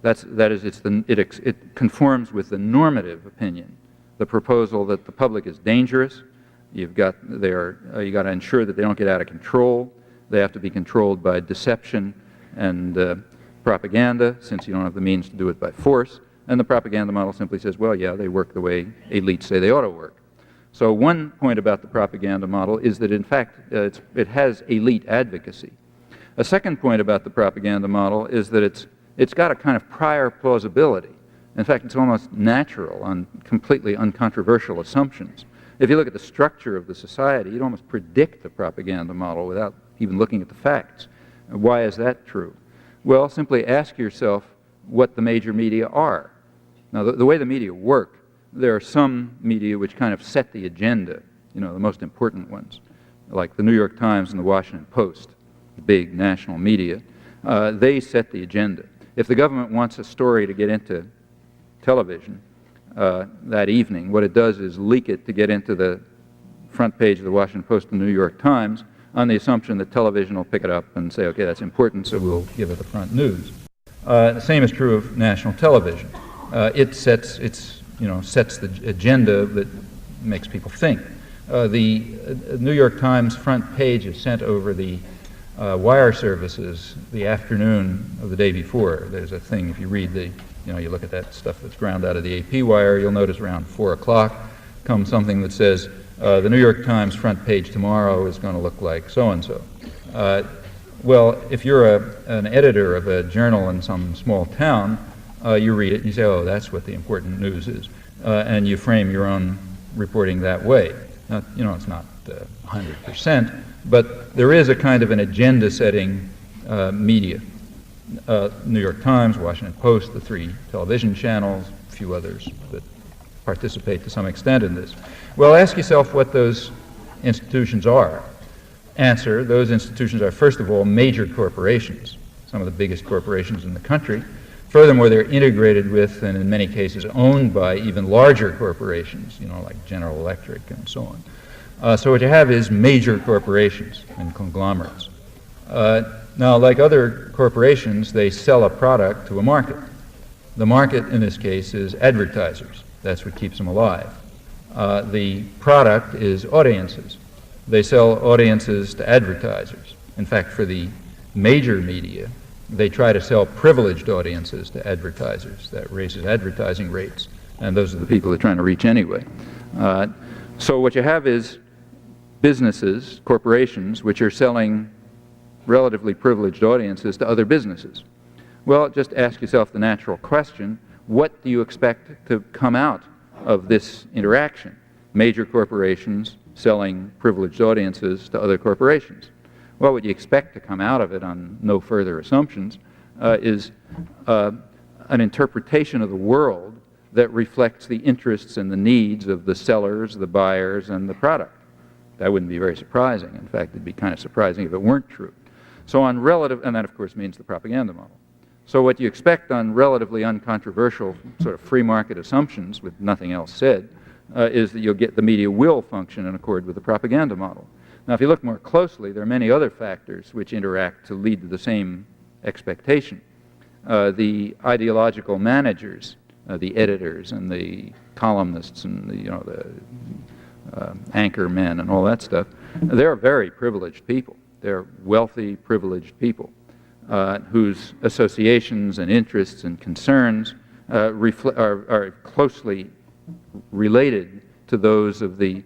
[SPEAKER 1] That is, it conforms with the normative opinion, the proposal that the public is dangerous. You got to ensure that they don't get out of control. They have to be controlled by deception and propaganda, since you don't have the means to do it by force. And the propaganda model simply says, well, yeah, they work the way elites say they ought to work. So one point about the propaganda model is that, in fact, it has elite advocacy. A second point about the propaganda model is that it's got a kind of prior plausibility. In fact, it's almost natural on completely uncontroversial assumptions. If you look at the structure of the society, you'd almost predict the propaganda model without even looking at the facts. Why is that true? Well, simply ask yourself what the major media are. Now, the way the media work, there are some media which kind of set the agenda, the most important ones, like the New York Times and the Washington Post, the big national media. They set the agenda. If the government wants a story to get into television that evening, what it does is leak it to get into the front page of the Washington Post and the New York Times on the assumption that television will pick it up and say, okay, that's important, so we'll give it the front news. The same is true of national television. It sets the agenda that makes people think. The New York Times front page is sent over the wire services the afternoon of the day before. There's a thing, if you read you look at that stuff that's ground out of the AP wire, you'll notice around 4 o'clock comes something that says, the New York Times front page tomorrow is going to look like so-and-so. Well, if you're an editor of a journal in some small town, you read it and you say, oh, that's what the important news is, and you frame your own reporting that way. Now, it's not 100%, but there is a kind of an agenda-setting media. New York Times, Washington Post, the 3 television channels, a few others that participate to some extent in this. Well, ask yourself what those institutions are. Answer, those institutions are, first of all, major corporations, some of the biggest corporations in the country. Furthermore, they're integrated with, and in many cases owned by, even larger corporations, like General Electric and so on. So what you have is major corporations and conglomerates. Now, like other corporations, they sell a product to a market. The market, in this case, is advertisers. That's what keeps them alive. The product is audiences. They sell audiences to advertisers. In fact, for the major media, they try to sell privileged audiences to advertisers. That raises advertising rates, and those are the people they're trying to reach anyway. So what you have is businesses, corporations, which are selling relatively privileged audiences to other businesses. Well, just ask yourself the natural question, what do you expect to come out of this interaction? Major corporations selling privileged audiences to other corporations. Well, what you expect to come out of it, on no further assumptions, is an interpretation of the world that reflects the interests and the needs of the sellers, the buyers, and the product. That wouldn't be very surprising. In fact, it'd be kind of surprising if it weren't true. So on relative, and that of course means the propaganda model. So what you expect on relatively uncontroversial sort of free market assumptions, with nothing else said, is that you'll get the media will function in accord with the propaganda model. Now, if you look more closely, there are many other factors which interact to lead to the same expectation. The ideological managers, the editors and the columnists and the anchor men and all that stuff, they're very privileged people. They're wealthy, privileged people whose associations and interests and concerns are closely related to those of the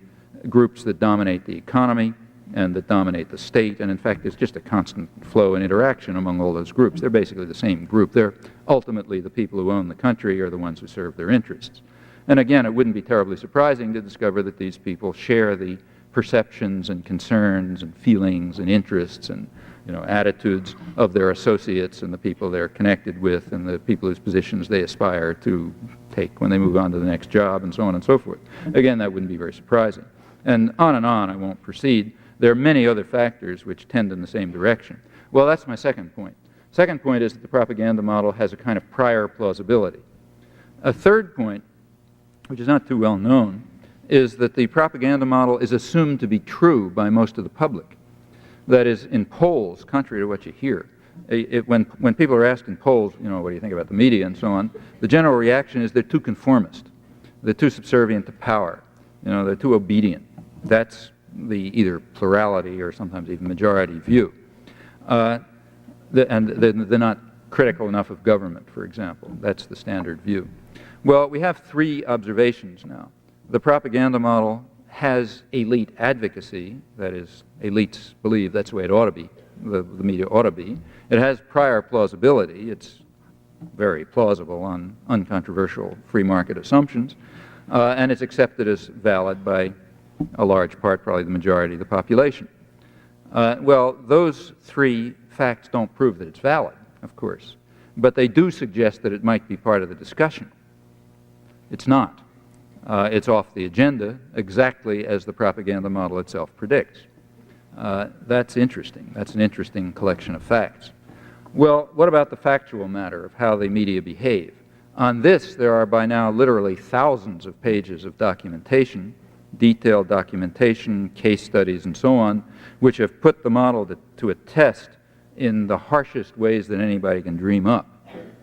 [SPEAKER 1] groups that dominate the economy and that dominate the state. And in fact, there's just a constant flow and interaction among all those groups. They're basically the same group. They're ultimately the people who own the country are the ones who serve their interests. And again, it wouldn't be terribly surprising to discover that these people share the perceptions and concerns and feelings and interests and attitudes of their associates and the people they're connected with and the people whose positions they aspire to take when they move on to the next job and so on and so forth. Again, that wouldn't be very surprising. And on, I won't proceed. There are many other factors which tend in the same direction. Well, that's my second point. Second point is that the propaganda model has a kind of prior plausibility. A third point, which is not too well known, is that the propaganda model is assumed to be true by most of the public. That is, in polls, contrary to what you hear, when people are asked in polls, what do you think about the media and so on, the general reaction is they're too conformist. They're too subservient to power. They're too obedient. That's the either plurality or sometimes even majority view. And they're not critical enough of government, for example. That's the standard view. Well, we have 3 observations now. The propaganda model has elite advocacy, that is, elites believe that's the way it ought to be, the media ought to be. It has prior plausibility. It's very plausible on uncontroversial free market assumptions, and it's accepted as valid by a large part, probably the majority of the population. Well, those 3 facts don't prove that it's valid, of course, but they do suggest that it might be part of the discussion. It's not. It's off the agenda, exactly as the propaganda model itself predicts. That's interesting. That's an interesting collection of facts. Well, what about the factual matter of how the media behave? On this, there are by now literally thousands of pages of documentation, detailed documentation, case studies, and so on, which have put the model to a test in the harshest ways that anybody can dream up.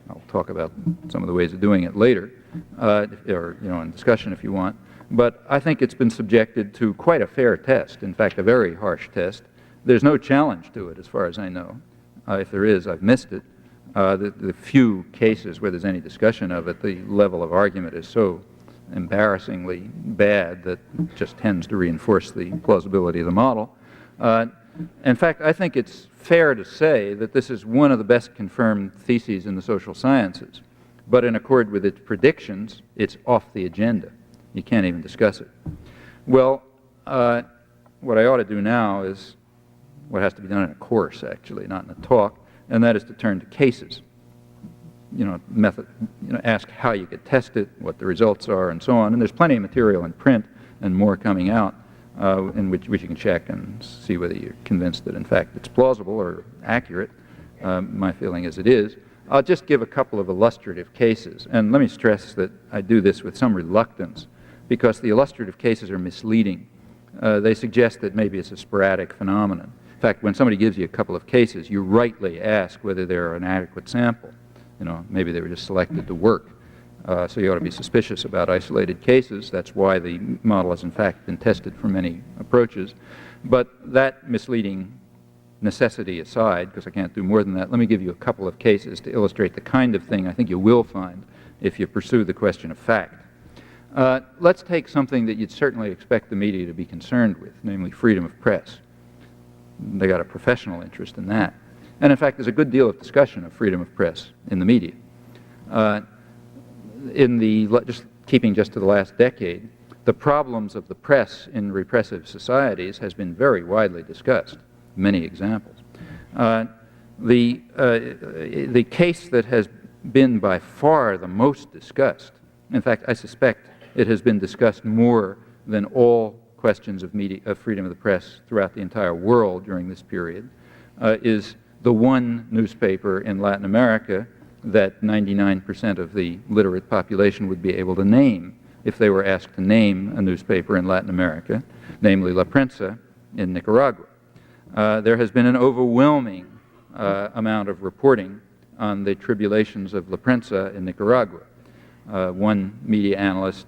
[SPEAKER 1] I'll talk about some of the ways of doing it later, or in discussion if you want. But I think it's been subjected to quite a fair test, in fact, a very harsh test. There's no challenge to it, as far as I know. If there is, I've missed it. The few cases where there's any discussion of it, the level of argument is so embarrassingly bad that it just tends to reinforce the plausibility of the model. In fact, I think it's fair to say that this is one of the best confirmed theses in the social sciences. But in accord with its predictions, it's off the agenda. You can't even discuss it. Well, what I ought to do now is what has to be done in a course, actually, not in a talk, and that is to turn to cases. Ask how you could test it, what the results are, and so on. And there's plenty of material in print and more coming out in which you can check and see whether you're convinced that, in fact, it's plausible or accurate. My feeling is it is. I'll just give a couple of illustrative cases. And let me stress that I do this with some reluctance because the illustrative cases are misleading. They suggest that maybe it's a sporadic phenomenon. In fact, when somebody gives you a couple of cases, you rightly ask whether they're an adequate sample. Maybe they were just selected to work. So you ought to be suspicious about isolated cases. That's why the model has, in fact, been tested for many approaches. But that misleading necessity aside, because I can't do more than that, let me give you a couple of cases to illustrate the kind of thing I think you will find if you pursue the question of fact. Let's take something that you'd certainly expect the media to be concerned with, namely freedom of press. They got a professional interest in that. And in fact, there's a good deal of discussion of freedom of press in the media. Just keeping just to the last decade, the problems of the press in repressive societies has been very widely discussed. Many examples. The case that has been by far the most discussed, in fact, I suspect it has been discussed more than all questions of freedom of the press throughout the entire world during this period, is the one newspaper in Latin America that 99% of the literate population would be able to name if they were asked to name a newspaper in Latin America, namely La Prensa in Nicaragua. There has been an overwhelming amount of reporting on the tribulations of La Prensa in Nicaragua. One media analyst,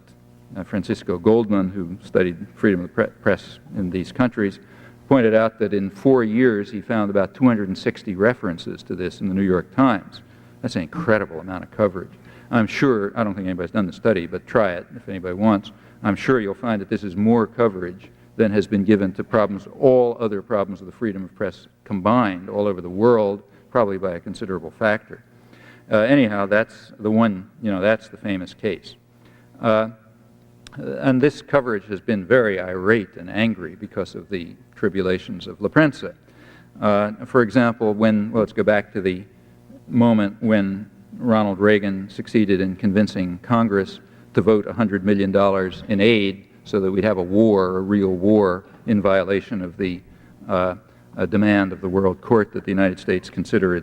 [SPEAKER 1] Francisco Goldman, who studied freedom of the press in these countries, pointed out that in 4 years he found about 260 references to this in the New York Times. That's an incredible amount of coverage. I'm sure, I don't think anybody's done the study, but try it if anybody wants. I'm sure you'll find that this is more coverage than has been given to all other problems of the freedom of press combined all over the world, probably by a considerable factor. Anyhow, that's the one, that's the famous case. And this coverage has been very irate and angry because of the tribulations of La Prensa. For example, let's go back to the moment when Ronald Reagan succeeded in convincing Congress to vote $100 million in aid so that we'd have a real war, in violation of the demand of the World Court that the United States consider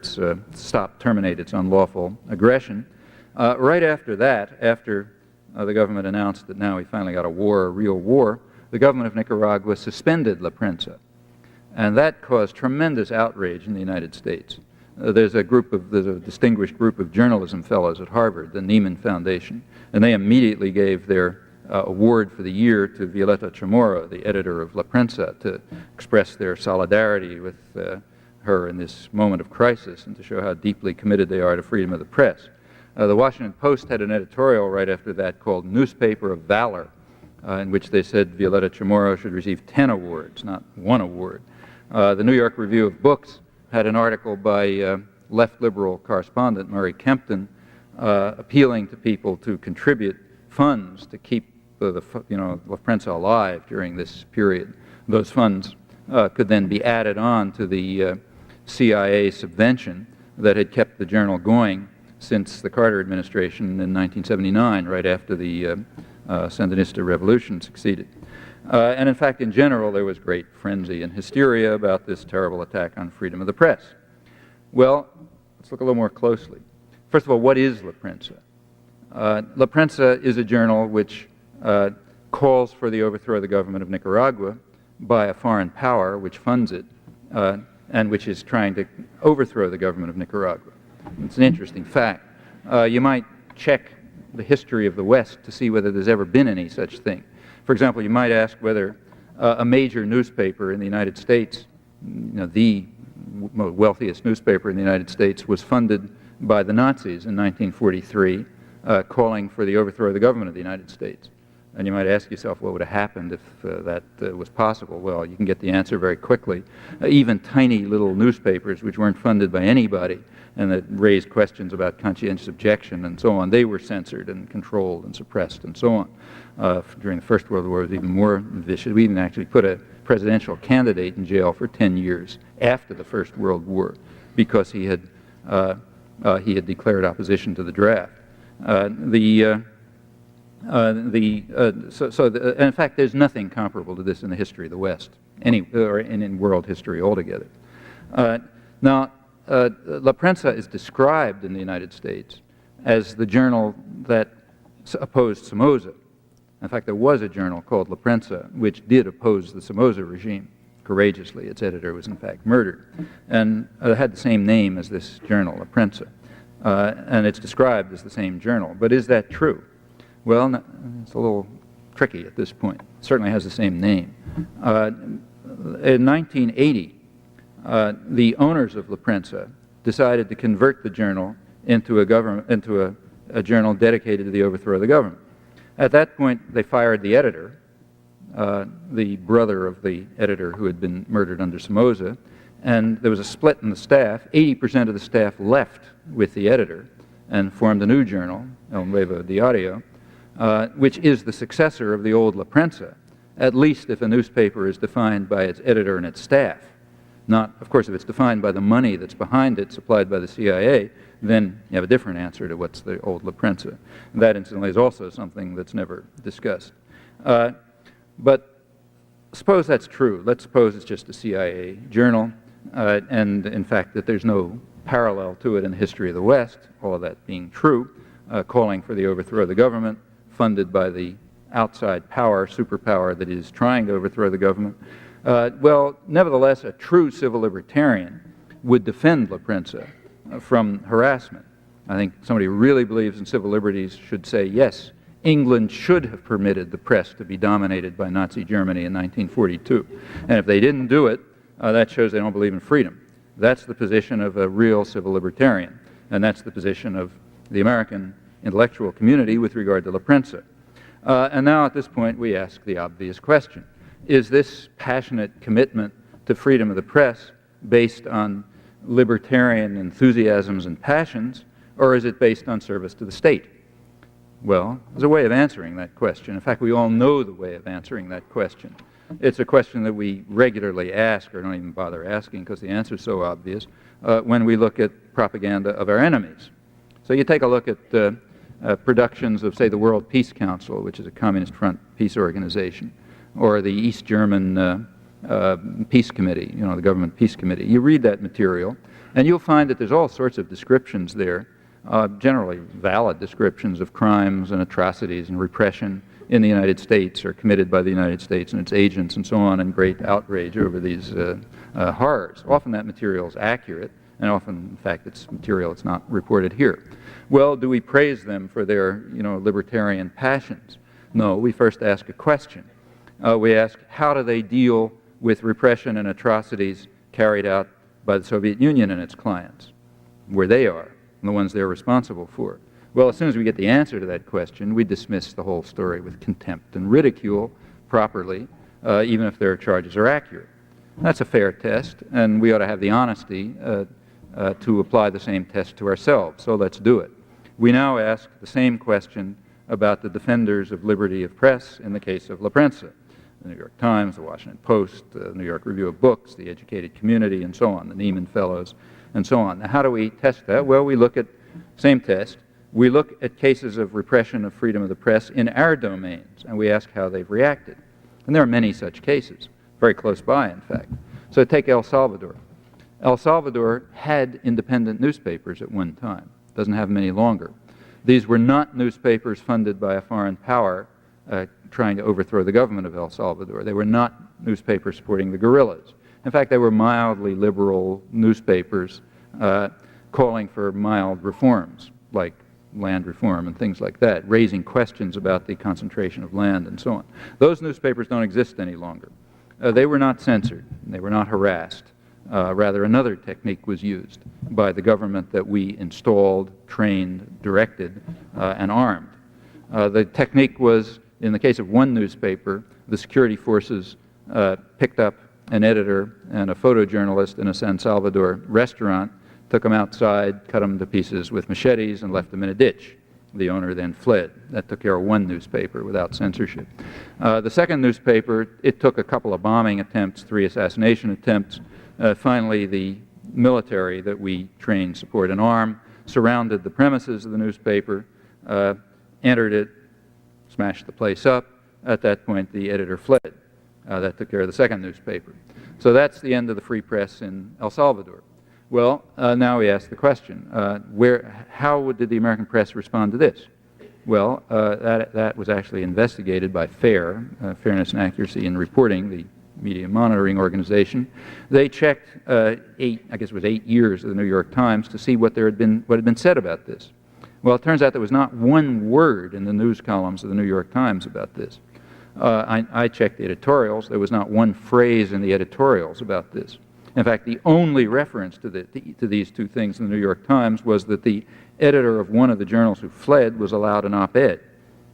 [SPEAKER 1] terminate its unlawful aggression. Right after that, after the government announced that now we finally got a real war, the government of Nicaragua suspended La Prensa. And that caused tremendous outrage in the United States. There's a distinguished group of journalism fellows at Harvard, the Nieman Foundation, and they immediately gave their award for the year to Violeta Chamorro, the editor of La Prensa, to express their solidarity with her in this moment of crisis and to show how deeply committed they are to freedom of the press. The Washington Post had an editorial right after that called Newspaper of Valor, in which they said Violeta Chamorro should receive 10 awards, not 1 award. The New York Review of Books had an article by left liberal correspondent Murray Kempton appealing to people to contribute funds to keep La Prensa alive during this period. Those funds could then be added on to the CIA subvention that had kept the journal going since the Carter administration in 1979, right after the Sandinista revolution succeeded. And in fact, in general, there was great frenzy and hysteria about this terrible attack on freedom of the press. Well, let's look a little more closely. First of all, what is La Prensa? La Prensa is a journal which calls for the overthrow of the government of Nicaragua by a foreign power which funds it and which is trying to overthrow the government of Nicaragua. It's an interesting fact. You might check the history of the West to see whether there's ever been any such thing. For example, you might ask whether a major newspaper in the United States, the wealthiest newspaper in the United States, was funded by the Nazis in 1943, calling for the overthrow of the government of the United States. And you might ask yourself, what would have happened if that was possible? Well, you can get the answer very quickly. Even tiny little newspapers, which weren't funded by anybody, and that raised questions about conscientious objection and so on, they were censored and controlled and suppressed and so on. During the First World War, it was even more vicious. We even actually put a presidential candidate in jail for 10 years after the First World War because he had declared opposition to the draft. And in fact, there's nothing comparable to this in the history of the West, or in world history altogether. Now, La Prensa is described in the United States as the journal that opposed Somoza. In fact, there was a journal called La Prensa which did oppose the Somoza regime courageously. Its editor was in fact murdered, and it had the same name as this journal, La Prensa, and it's described as the same journal. But is that true? Well, it's a little tricky at this point. It certainly has the same name. In 1980, the owners of La Prensa decided to convert the journal into a journal dedicated to the overthrow of the government. At that point, they fired the editor, the brother of the editor who had been murdered under Somoza, and there was a split in the staff. 80% of the staff left with the editor and formed a new journal, El Nuevo Diario, which is the successor of the old La Prensa, at least if a newspaper is defined by its editor and its staff. Not, of course, if it's defined by the money that's behind it, supplied by the CIA, then you have a different answer to what's the old La Prensa. And that, incidentally, is also something that's never discussed. But suppose that's true. Let's suppose it's just a CIA journal, and in fact that there's no parallel to it in the history of the West, all of that being true, calling for the overthrow of the government, funded by the outside power, superpower that is trying to overthrow the government. Well, nevertheless, a true civil libertarian would defend La Prensa from harassment. I think somebody who really believes in civil liberties should say, yes, England should have permitted the press to be dominated by Nazi Germany in 1942. And if they didn't do it, that shows they don't believe in freedom. That's the position of a real civil libertarian. And that's the position of the American intellectual community with regard to La Prensa. And now at this point we ask the obvious question. Is this passionate commitment to freedom of the press based on libertarian enthusiasms and passions, or is it based on service to the state? Well, there's a way of answering that question. In fact, we all know the way of answering that question. It's a question that we regularly ask, or don't even bother asking because the answer is so obvious, when we look at propaganda of our enemies. So you take a look at productions of, say, the World Peace Council, which is a Communist Front peace organization, or the East German Peace Committee, the government peace committee. You read that material, and you'll find that there's all sorts of descriptions there, generally valid descriptions of crimes and atrocities and repression in the United States or committed by the United States and its agents and so on, and great outrage over these horrors. Often that material is accurate, and often, in fact, it's material that's not reported here. Well, do we praise them for their, libertarian passions? No, we first ask a question. We ask, how do they deal with repression and atrocities carried out by the Soviet Union and its clients, where they are, and the ones they're responsible for? Well, as soon as we get the answer to that question, we dismiss the whole story with contempt and ridicule properly, even if their charges are accurate. That's a fair test, and we ought to have the honesty to apply the same test to ourselves, so let's do it. We now ask the same question about the defenders of liberty of press in the case of La Prensa. The New York Times, the Washington Post, the New York Review of Books, the Educated Community, and so on, the Nieman Fellows, and so on. Now, how do we test that? Well, we look at, same test, we look at cases of repression of freedom of the press in our domains, and we ask how they've reacted. And there are many such cases, very close by, in fact. So take El Salvador. El Salvador had independent newspapers at one time. Doesn't have them any longer. These were not newspapers funded by a foreign power trying to overthrow the government of El Salvador. They were not newspapers supporting the guerrillas. In fact, they were mildly liberal newspapers calling for mild reforms, like land reform and things like that, raising questions about the concentration of land and so on. Those newspapers don't exist any longer. They were not censored. They were not harassed. Rather, another technique was used by the government that we installed, trained, directed, and armed. The technique was In the case of one newspaper, the security forces picked up an editor and a photojournalist in a San Salvador restaurant, took them outside, cut them to pieces with machetes, and left them in a ditch. The owner then fled. That took care of one newspaper without censorship. The second newspaper, it took a couple of bombing attempts, 3 assassination attempts. Finally, the military that we train, support, and arm surrounded the premises of the newspaper, entered it, smashed the place up. At that point, the editor fled. That took care of the second newspaper. So that's the end of the free press in El Salvador. Well, now we ask the question, how did the American press respond to this? Well, that was actually investigated by FAIR, Fairness and Accuracy in Reporting, the media monitoring organization. They checked I guess it was 8 years of the New York Times to see what had been said about this. Well, it turns out there was not one word in the news columns of the New York Times about this. I checked the editorials. There was not one phrase in the editorials about this. In fact, the only reference to these two things in the New York Times was that the editor of one of the journals who fled was allowed an op-ed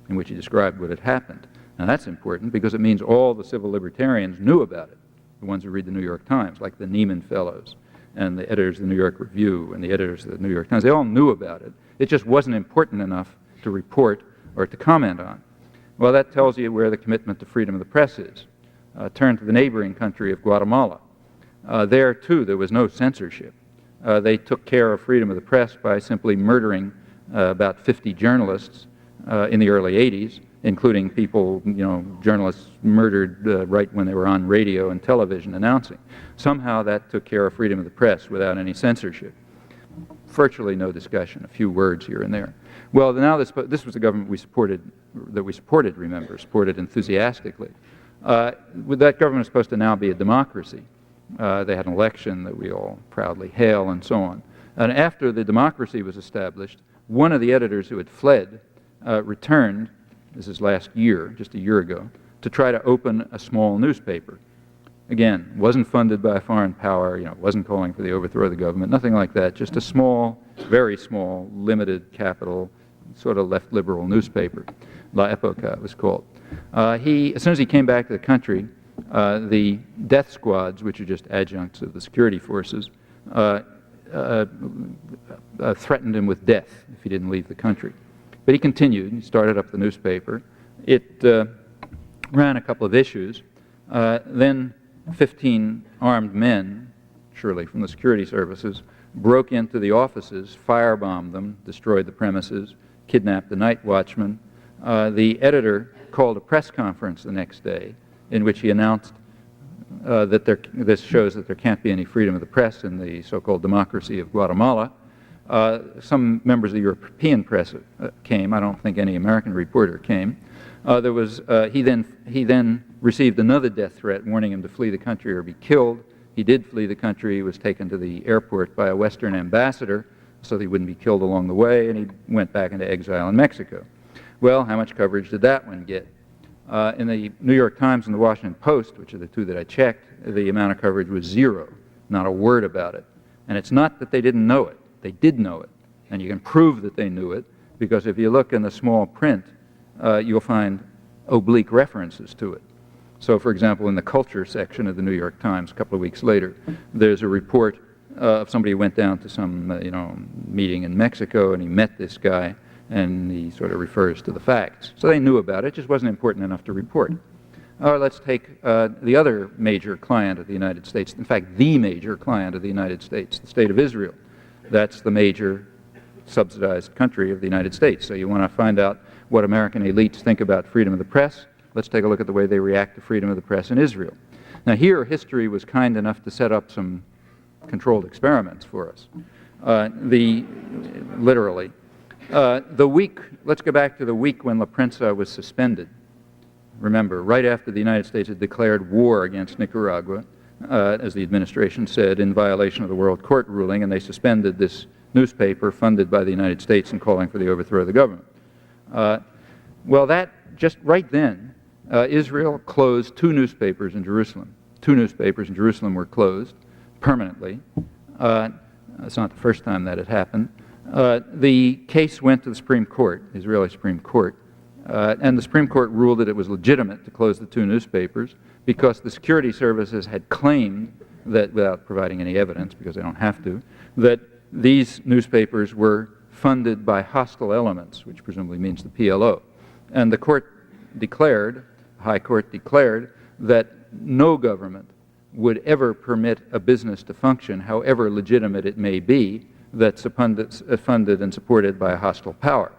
[SPEAKER 1] in which he described what had happened. Now that's important because it means all the civil libertarians knew about it, the ones who read the New York Times, like the Neiman Fellows and the editors of the New York Review and the editors of the New York Times. They all knew about it. It just wasn't important enough to report or to comment on. Well, that tells you where the commitment to freedom of the press is. Turn to the neighboring country of Guatemala. There, too, there was no censorship. They took care of freedom of the press by simply murdering about 50 journalists in the early 80s, including people, journalists murdered right when they were on radio and television announcing. Somehow that took care of freedom of the press without any censorship. Virtually no discussion, a few words here and there. Well, now this was the government supported enthusiastically. That government is supposed to now be a democracy. They had an election that we all proudly hail and so on. And after the democracy was established, one of the editors who had fled returned, this is last year, just a year ago, to try to open a small newspaper. Again, wasn't funded by a foreign power, wasn't calling for the overthrow of the government, nothing like that, just a small, very small, limited capital, sort of left liberal newspaper. La Época it was called. As soon as he came back to the country, the death squads, which are just adjuncts of the security forces, threatened him with death if he didn't leave the country. But he continued. He started up the newspaper. It ran a couple of issues. Then 15 armed men, surely from the security services, broke into the offices, firebombed them, destroyed the premises, kidnapped the night watchman. The editor called a press conference the next day in which he announced that this shows that there can't be any freedom of the press in the so-called democracy of Guatemala. Some members of the European press came. I don't think any American reporter came. He then received another death threat warning him to flee the country or be killed. He did flee the country. He was taken to the airport by a Western ambassador so that he wouldn't be killed along the way, and he went back into exile in Mexico. Well, how much coverage did that one get? In the New York Times and the Washington Post, which are the two that I checked, the amount of coverage was zero, not a word about it. And it's not that they didn't know it. They did know it. And you can prove that they knew it, because if you look in the small print, you'll find oblique references to it. So, for example, in the culture section of the New York Times, a couple of weeks later, there's a report of somebody who went down to some meeting in Mexico, and he met this guy, and he sort of refers to the facts. So they knew about it, just wasn't important enough to report. Or let's take the other major client of the United States, in fact, the major client of the United States, the State of Israel. That's the major subsidized country of the United States. So you want to find out what American elites think about freedom of the press. Let's take a look at the way they react to freedom of the press in Israel. Now here, history was kind enough to set up some controlled experiments for us. Literally. Let's go back to the week when La Prensa was suspended. Remember, right after the United States had declared war against Nicaragua, as the administration said, in violation of the World Court ruling, and they suspended this newspaper funded by the United States and calling for the overthrow of the government. Well, that just right then, Israel closed 2 newspapers in Jerusalem. 2 newspapers in Jerusalem were closed permanently. It's not the first time that had happened. The case went to the Supreme Court, Israeli Supreme Court. And the Supreme Court ruled that it was legitimate to close the two newspapers because the security services had claimed that, without providing any evidence, because they don't have to, that these newspapers were funded by hostile elements, which presumably means the PLO. And the court declared, the High Court declared, that no government would ever permit a business to function, however legitimate it may be, that's funded and supported by a hostile power.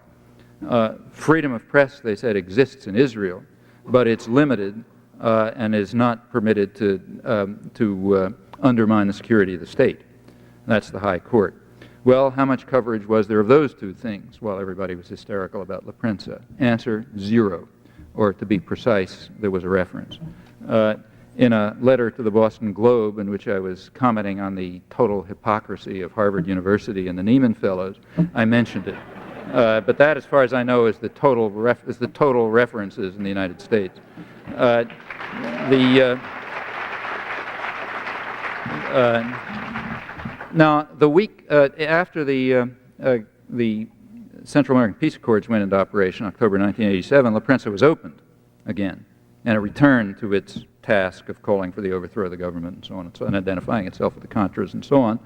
[SPEAKER 1] Freedom of press, they said, exists in Israel, but it's limited and is not permitted to undermine the security of the state. That's the High Court. Well, how much coverage was there of those two things? Well, everybody was hysterical about La Prensa. Answer, 0. Or to be precise, there was a reference. In a letter to the Boston Globe in which I was commenting on the total hypocrisy of Harvard University and the Nieman Fellows, I mentioned it. But that, as far as I know, is the total references in the United States. Now, the week after the Central American Peace Accords went into operation, October 1987, La Prensa was opened again, and it returned to its task of calling for the overthrow of the government and so on, and identifying itself with the Contras and so on.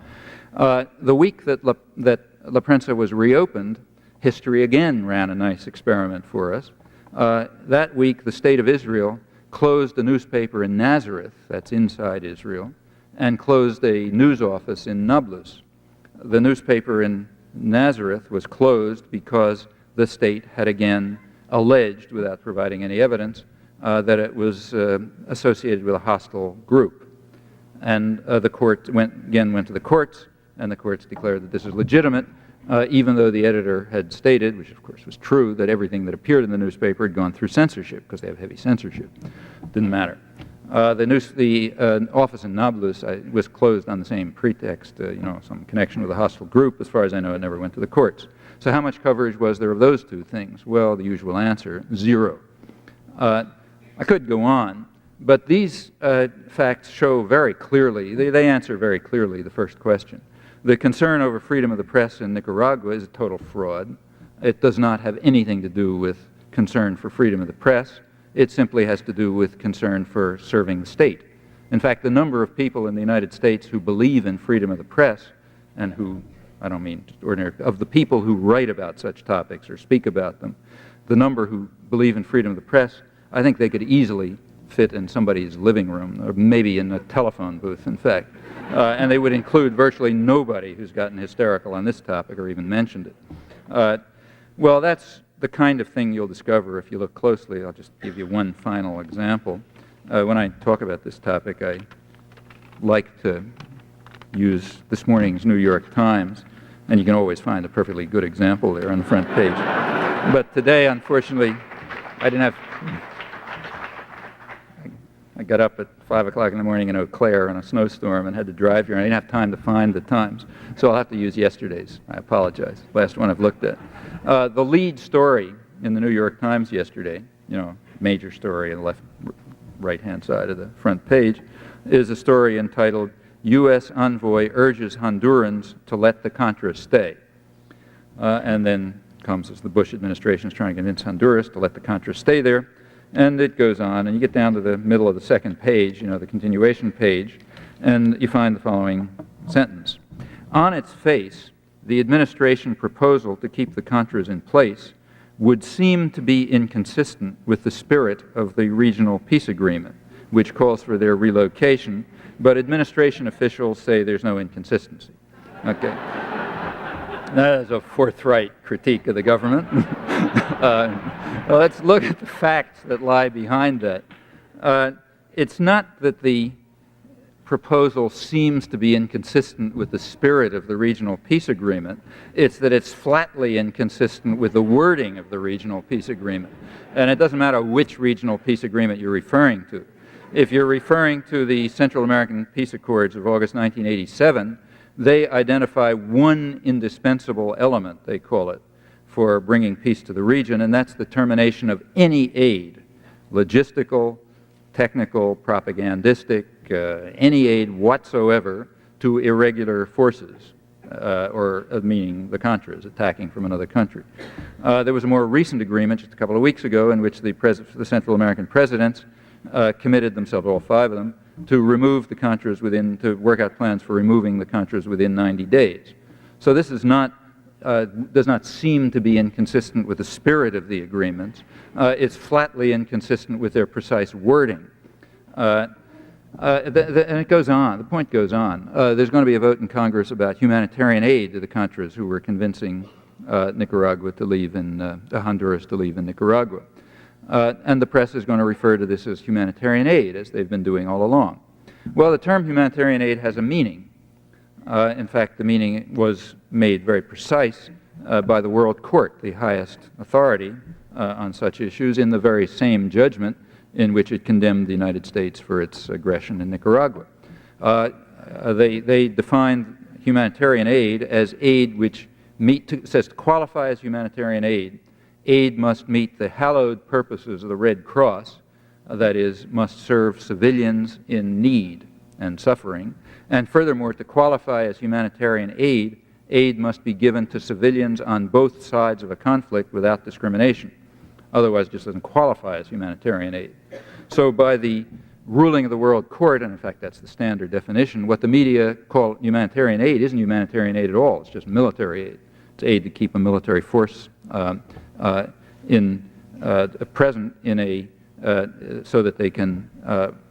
[SPEAKER 1] The week that La Prensa was reopened, history again ran a nice experiment for us. That week, the State of Israel closed a newspaper in Nazareth, that's inside Israel, and closed a news office in Nablus. The newspaper in Nazareth was closed because the state had again alleged, without providing any evidence, that it was associated with a hostile group. And the court went to the courts, and the courts declared that this is legitimate, even though the editor had stated, which of course was true, that everything that appeared in the newspaper had gone through censorship, because they have heavy censorship. Didn't matter. The office in Nablus was closed on the same pretext, some connection with a hostile group. As far as I know, it never went to the courts. So how much coverage was there of those two things? Well, the usual answer, 0. I could go on, but these facts show very clearly, they answer very clearly the first question. The concern over freedom of the press in Nicaragua is a total fraud. It does not have anything to do with concern for freedom of the press. It simply has to do with concern for serving the state. In fact, the number of people in the United States who believe in freedom of the press, and who, I don't mean ordinary, of the people who write about such topics or speak about them, the number who believe in freedom of the press, I think they could easily fit in somebody's living room, or maybe in a telephone booth, in fact. And they would include virtually nobody who's gotten hysterical on this topic or even mentioned it. Well, that's the kind of thing you'll discover if you look closely. I'll just give you one final example. When I talk about this topic, I like to use this morning's New York Times, and you can always find a perfectly good example there on the front page. But today, unfortunately, I didn't have... I got up at 5 o'clock in the morning in Eau Claire in a snowstorm and had to drive here, and I didn't have time to find the Times. So I'll have to use yesterday's. I apologize. Last one I've looked at. The lead story in the New York Times yesterday, major story on the left, right-hand side of the front page, is a story entitled, U.S. Envoy Urges Hondurans to Let the Contras Stay. And then comes as the Bush administration is trying to convince Honduras to let the Contras stay there. And it goes on, and you get down to the middle of the second page, the continuation page, and you find the following sentence. On its face, the administration proposal to keep the Contras in place would seem to be inconsistent with the spirit of the regional peace agreement, which calls for their relocation, but administration officials say there's no inconsistency. Okay. That is a forthright critique of the government. Well, let's look at the facts that lie behind that. It's not that the proposal seems to be inconsistent with the spirit of the regional peace agreement. It's that it's flatly inconsistent with the wording of the regional peace agreement. And it doesn't matter which regional peace agreement you're referring to. If you're referring to the Central American Peace Accords of August 1987, they identify one indispensable element, they call it, for bringing peace to the region, and that's the termination of any aid, logistical, technical, propagandistic, any aid whatsoever to irregular forces, meaning the Contras attacking from another country. There was a more recent agreement just a couple of weeks ago in which the Central American presidents committed themselves, all 5 of them, to remove the Contras to work out plans for removing the Contras within 90 days. So this is does not seem to be inconsistent with the spirit of the agreements. It's flatly inconsistent with their precise wording. And it goes on, the point goes on. There's going to be a vote in Congress about humanitarian aid to the Contras who were convincing Nicaragua to leave Honduras to leave in Nicaragua. And the press is going to refer to this as humanitarian aid, as they've been doing all along. Well, the term humanitarian aid has a meaning. In fact, the meaning was made very precise by the World Court, the highest authority on such issues, in the very same judgment in which it condemned the United States for its aggression in Nicaragua. They defined humanitarian aid as aid which says to qualify as humanitarian aid must meet the hallowed purposes of the Red Cross, that is, must serve civilians in need and suffering, and furthermore, to qualify as humanitarian aid must be given to civilians on both sides of a conflict without discrimination. Otherwise, it just doesn't qualify as humanitarian aid. So by the ruling of the World Court, and in fact that's the standard definition, what the media call humanitarian aid isn't humanitarian aid at all. It's just military aid. It's aid to keep a military force present so that they can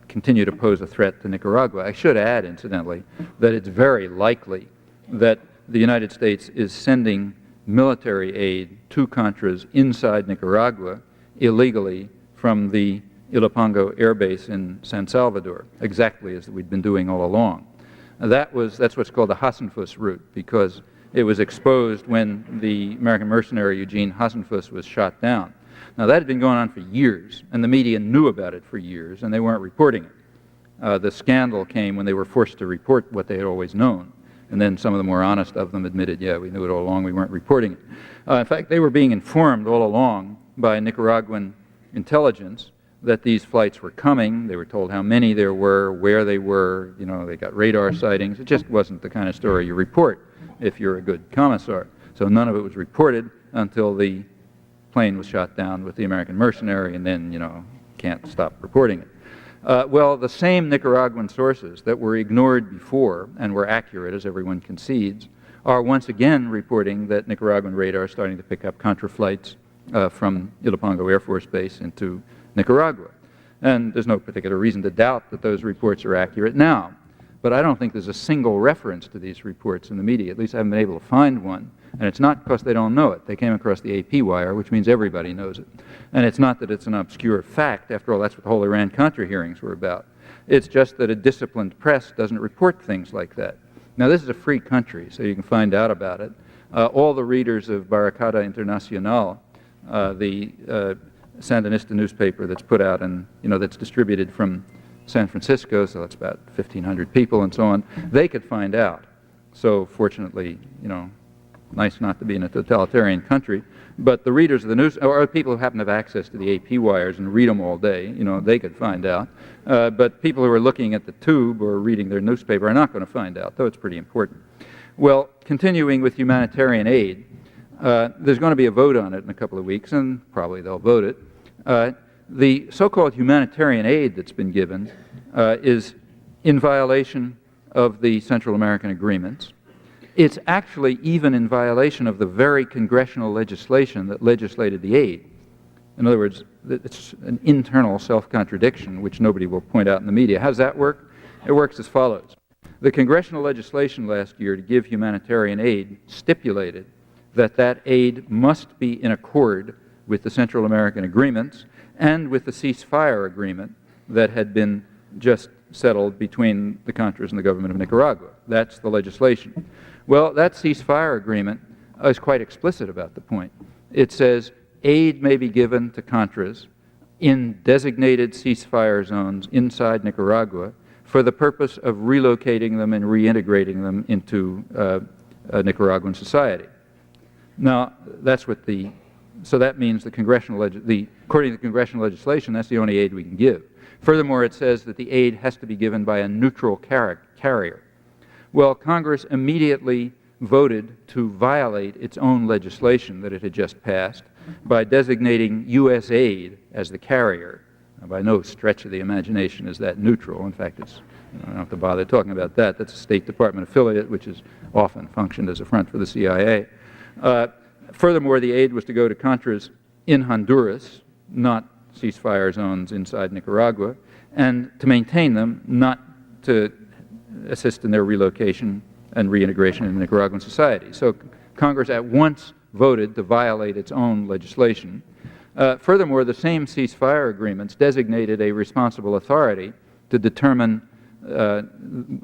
[SPEAKER 1] continue to pose a threat to Nicaragua. I should add, incidentally, that it's very likely that the United States is sending military aid to Contras inside Nicaragua illegally from the Ilopango Air Base in San Salvador, exactly as we'd been doing all along. That's what's called the Hassenfuss route, because it was exposed when the American mercenary Eugene Hassenfuss was shot down. Now, that had been going on for years, and the media knew about it for years, and they weren't reporting it. The scandal came when they were forced to report what they had always known. And then some of the more honest of them admitted, yeah, we knew it all along, we weren't reporting it. In fact, they were being informed all along by Nicaraguan intelligence that these flights were coming. They were told how many there were, where they were, they got radar sightings. It just wasn't the kind of story you report if you're a good commissar. So none of it was reported until the plane was shot down with the American mercenary, and then, can't stop reporting it. Well, the same Nicaraguan sources that were ignored before and were accurate, as everyone concedes, are once again reporting that Nicaraguan radar is starting to pick up Contra flights from Ilopango Air Force Base into Nicaragua. And there's no particular reason to doubt that those reports are accurate now. But I don't think there's a single reference to these reports in the media. At least I haven't been able to find one. And it's not because they don't know it. They came across the AP wire, which means everybody knows it. And it's not that it's an obscure fact. After all, that's what the whole Iran-Contra hearings were about. It's just that a disciplined press doesn't report things like that. Now, this is a free country, so you can find out about it. All the readers of Barricada Internacional, the Sandinista newspaper that's put out and, that's distributed from San Francisco, so that's about 1,500 people and so on, they could find out. So fortunately, nice not to be in a totalitarian country, but the readers of the news, or people who happen to have access to the AP wires and read them all day, they could find out. But people who are looking at the tube or reading their newspaper are not going to find out, though it's pretty important. Well, continuing with humanitarian aid, there's going to be a vote on it in a couple of weeks, and probably they'll vote it. The so-called humanitarian aid that's been given is in violation of the Central American agreements. It's actually even in violation of the very congressional legislation that legislated the aid. In other words, it's an internal self-contradiction, which nobody will point out in the media. How does that work? It works as follows. The congressional legislation last year to give humanitarian aid stipulated that that aid must be in accord with the Central American agreements and with the ceasefire agreement that had been just settled between the Contras and the government of Nicaragua. That's the legislation. Well, that ceasefire agreement is quite explicit about the point. It says aid may be given to Contras in designated ceasefire zones inside Nicaragua for the purpose of relocating them and reintegrating them into Nicaraguan society. Now, that's what so that means according to the congressional legislation, that's the only aid we can give. Furthermore, it says that the aid has to be given by a neutral carrier. Well, Congress immediately voted to violate its own legislation that it had just passed by designating U.S. aid as the carrier. Now, by no stretch of the imagination is that neutral. In fact, I don't have to bother talking about that. That's a State Department affiliate, which has often functioned as a front for the CIA. Furthermore, the aid was to go to Contras in Honduras, not ceasefire zones inside Nicaragua, and to maintain them, not to assist in their relocation and reintegration in Nicaraguan society. So Congress at once voted to violate its own legislation. Furthermore, the same ceasefire agreements designated a responsible authority to determine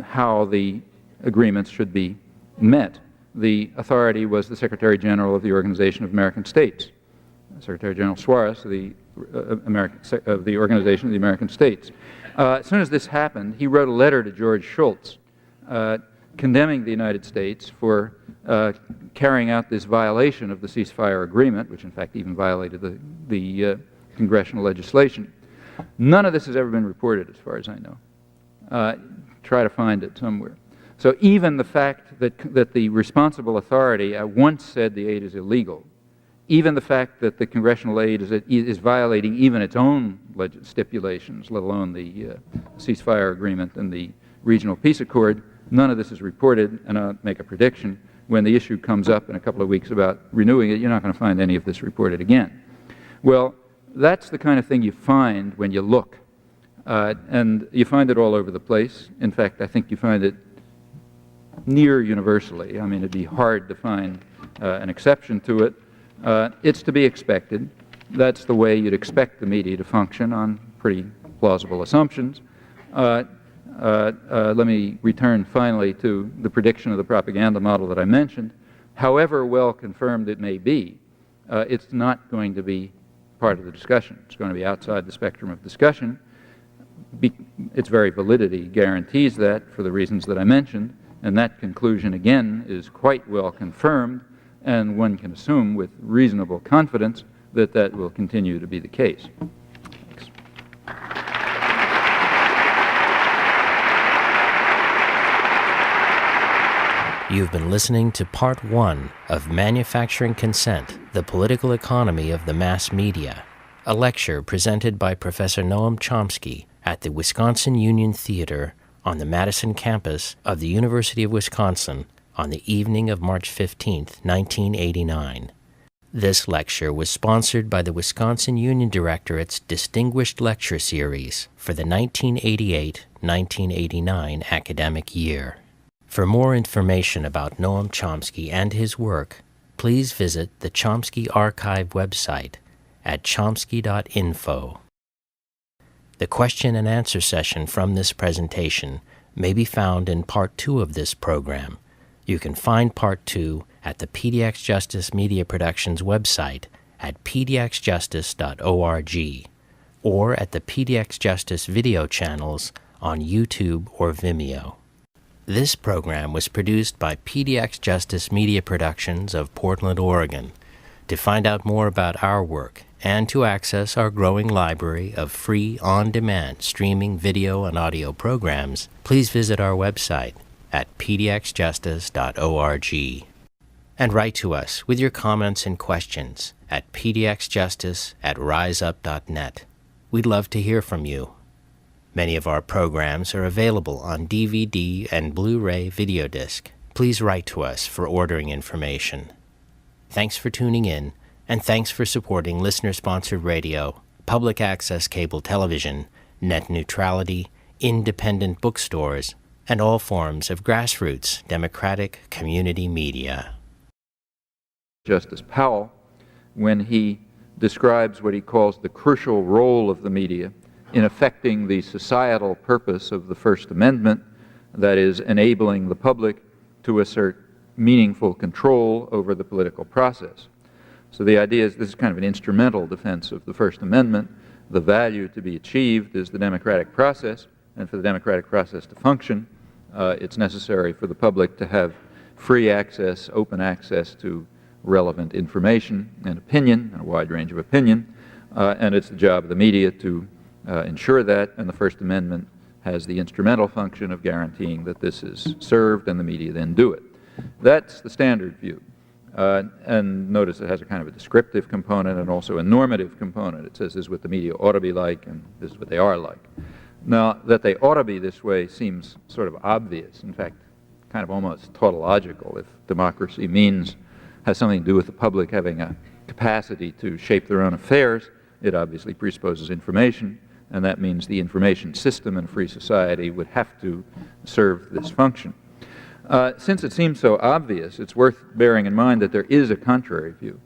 [SPEAKER 1] how the agreements should be met. The authority was the Secretary General of the Organization of American States, Secretary General Suarez of the Organization of the American States. As soon as this happened, he wrote a letter to George Shultz condemning the United States for carrying out this violation of the ceasefire agreement, which in fact even violated the congressional legislation. None of this has ever been reported, as far as I know. Try to find it somewhere. So even the fact that the responsible authority at once said the aid is illegal, even the fact that the congressional aid is violating even its own stipulations, let alone the ceasefire agreement and the regional peace accord, none of this is reported, and I'll make a prediction. When the issue comes up in a couple of weeks about renewing it, you're not going to find any of this reported again. Well, that's the kind of thing you find when you look, and you find it all over the place. In fact, I think you find it near universally. I mean, it'd be hard to find an exception to it. It's to be expected. That's the way you'd expect the media to function on pretty plausible assumptions. Let me return finally to the prediction of the propaganda model that I mentioned. However well confirmed it may be, it's not going to be part of the discussion. It's going to be outside the spectrum of discussion. Its very validity guarantees that for the reasons that I mentioned, and that conclusion again is quite well confirmed, and one can assume with reasonable confidence that that will continue to be the case. Thanks.
[SPEAKER 2] You've been listening to Part 1 of Manufacturing Consent, the Political Economy of the Mass Media, a lecture presented by Professor Noam Chomsky at the Wisconsin Union Theater on the Madison campus of the University of Wisconsin on the evening of March 15, 1989. This lecture was sponsored by the Wisconsin Union Directorate's Distinguished Lecture Series for the 1988-1989 academic year. For more information about Noam Chomsky and his work, please visit the Chomsky Archive website at chomsky.info. The question and answer session from this presentation may be found in Part 2 of this program. You can find Part 2 at the PDX Justice Media Productions website at pdxjustice.org or at the PDX Justice video channels on YouTube or Vimeo. This program was produced by PDX Justice Media Productions of Portland, Oregon. To find out more about our work and to access our growing library of free on-demand streaming video and audio programs, please visit our website at pdxjustice.org. And write to us with your comments and questions at pdxjustice@riseup.net. We'd love to hear from you. Many of our programs are available on DVD and Blu-ray video disc. Please write to us for ordering information. Thanks for tuning in, and thanks for supporting listener-sponsored radio, public access cable television, net neutrality, independent bookstores, and all forms of grassroots democratic community media.
[SPEAKER 1] Justice Powell, when he describes what he calls the crucial role of the media in affecting the societal purpose of the First Amendment, that is, enabling the public to assert meaningful control over the political process. So the idea is this is kind of an instrumental defense of the First Amendment. The value to be achieved is the democratic process, and for the democratic process to function, it's necessary for the public to have free access, open access to relevant information and opinion, and a wide range of opinion, and it's the job of the media to ensure that, and the First Amendment has the instrumental function of guaranteeing that this is served and the media then do it. That's the standard view. And notice it has a kind of a descriptive component and also a normative component. It says this is what the media ought to be like and this is what they are like. Now, that they ought to be this way seems sort of obvious, in fact, kind of almost tautological. If democracy has something to do with the public having a capacity to shape their own affairs, it obviously presupposes information, and that means the information system in a free society would have to serve this function. Since it seems so obvious, it's worth bearing in mind that there is a contrary view.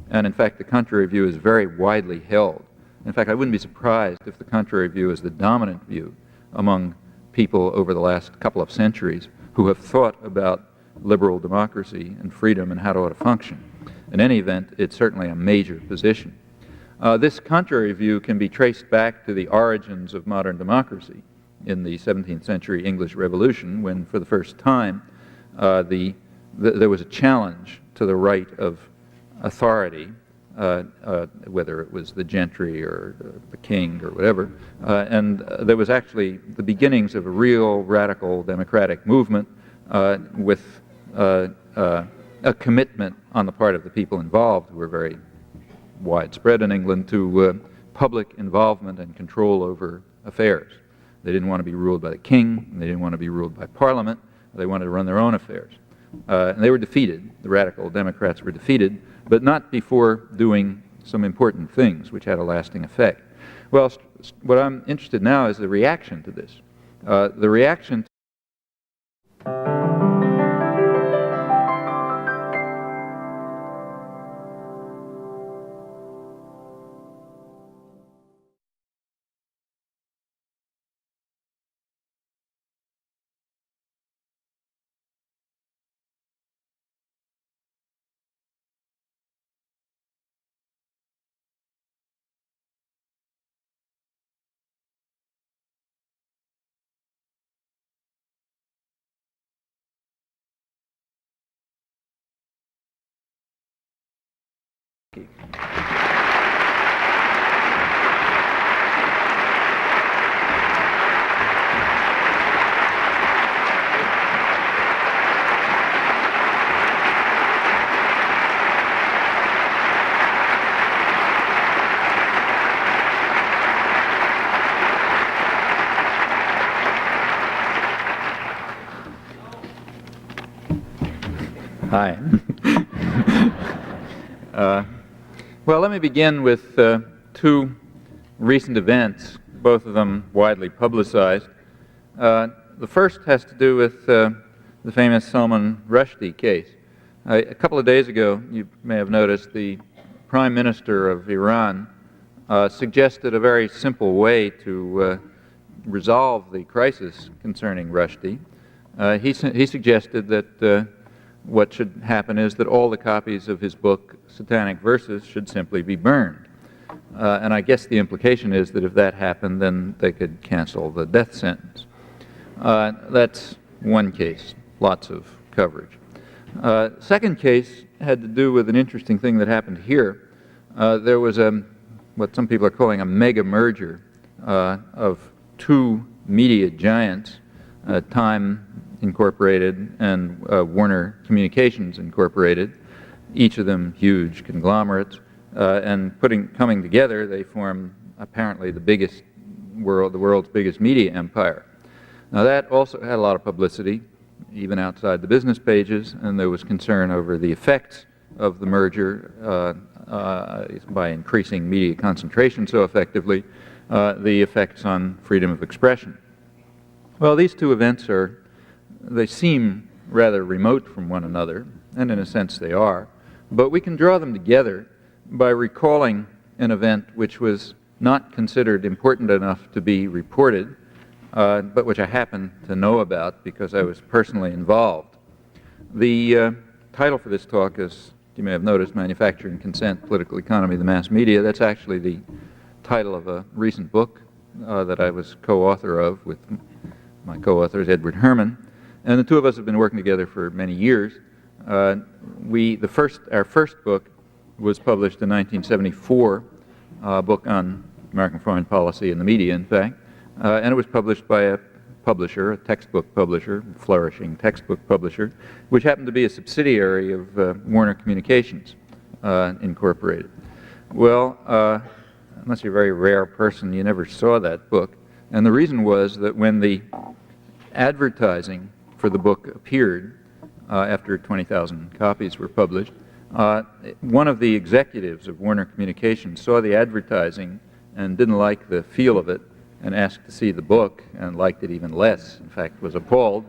[SPEAKER 1] And in fact, the contrary view is very widely held. In fact, I wouldn't be surprised if the contrary view is the dominant view among people over the last couple of centuries who have thought about liberal democracy and freedom and how it ought to function. In any event, it's certainly a major position. This contrary view can be traced back to the origins of modern democracy in the 17th century English Revolution, when for the first time there was a challenge to the right of authority, whether it was the gentry or the king or whatever, and there was actually the beginnings of a real radical democratic movement with a commitment on the part of the people involved, who were very widespread in England, to public involvement and control over affairs. They didn't want to be ruled by the king, and they didn't want to be ruled by Parliament. They wanted to run their own affairs. And they were defeated. The radical Democrats were defeated, but not before doing some important things which had a lasting effect. Well, what I'm interested now is the reaction to this. The reaction to Hi. Well, let me begin with two recent events, both of them widely publicized. The first has to do with the famous Salman Rushdie case. A couple of days ago, you may have noticed, the Prime Minister of Iran suggested a very simple way to resolve the crisis concerning Rushdie. He suggested that what should happen is that all the copies of his book, Satanic Verses, should simply be burned. And I guess the implication is that if that happened, then they could cancel the death sentence. That's one case, lots of coverage. Second case had to do with an interesting thing that happened here. There was what some people are calling a mega merger of two media giants, Time Incorporated and Warner Communications Incorporated, each of them huge conglomerates, and coming together, they formed apparently the world's biggest media empire. Now that also had a lot of publicity, even outside the business pages, and there was concern over the effects of the merger by increasing media concentration so effectively, the effects on freedom of expression. Well, these two events they seem rather remote from one another, and in a sense they are, but we can draw them together by recalling an event which was not considered important enough to be reported, but which I happen to know about because I was personally involved. The title for this talk is, you may have noticed, Manufacturing Consent, Political Economy of the Mass Media. That's actually the title of a recent book that I was co-author of with my co-author is Edward Herman. And the two of us have been working together for many years. Our first book was published in 1974, a book on American foreign policy and the media, in fact, and it was published by a publisher, a textbook publisher, flourishing textbook publisher, which happened to be a subsidiary of Warner Communications Incorporated. Well, unless you're a very rare person, you never saw that book. And the reason was that when the advertising for the book appeared, after 20,000 copies were published, one of the executives of Warner Communications saw the advertising and didn't like the feel of it and asked to see the book and liked it even less, in fact was appalled,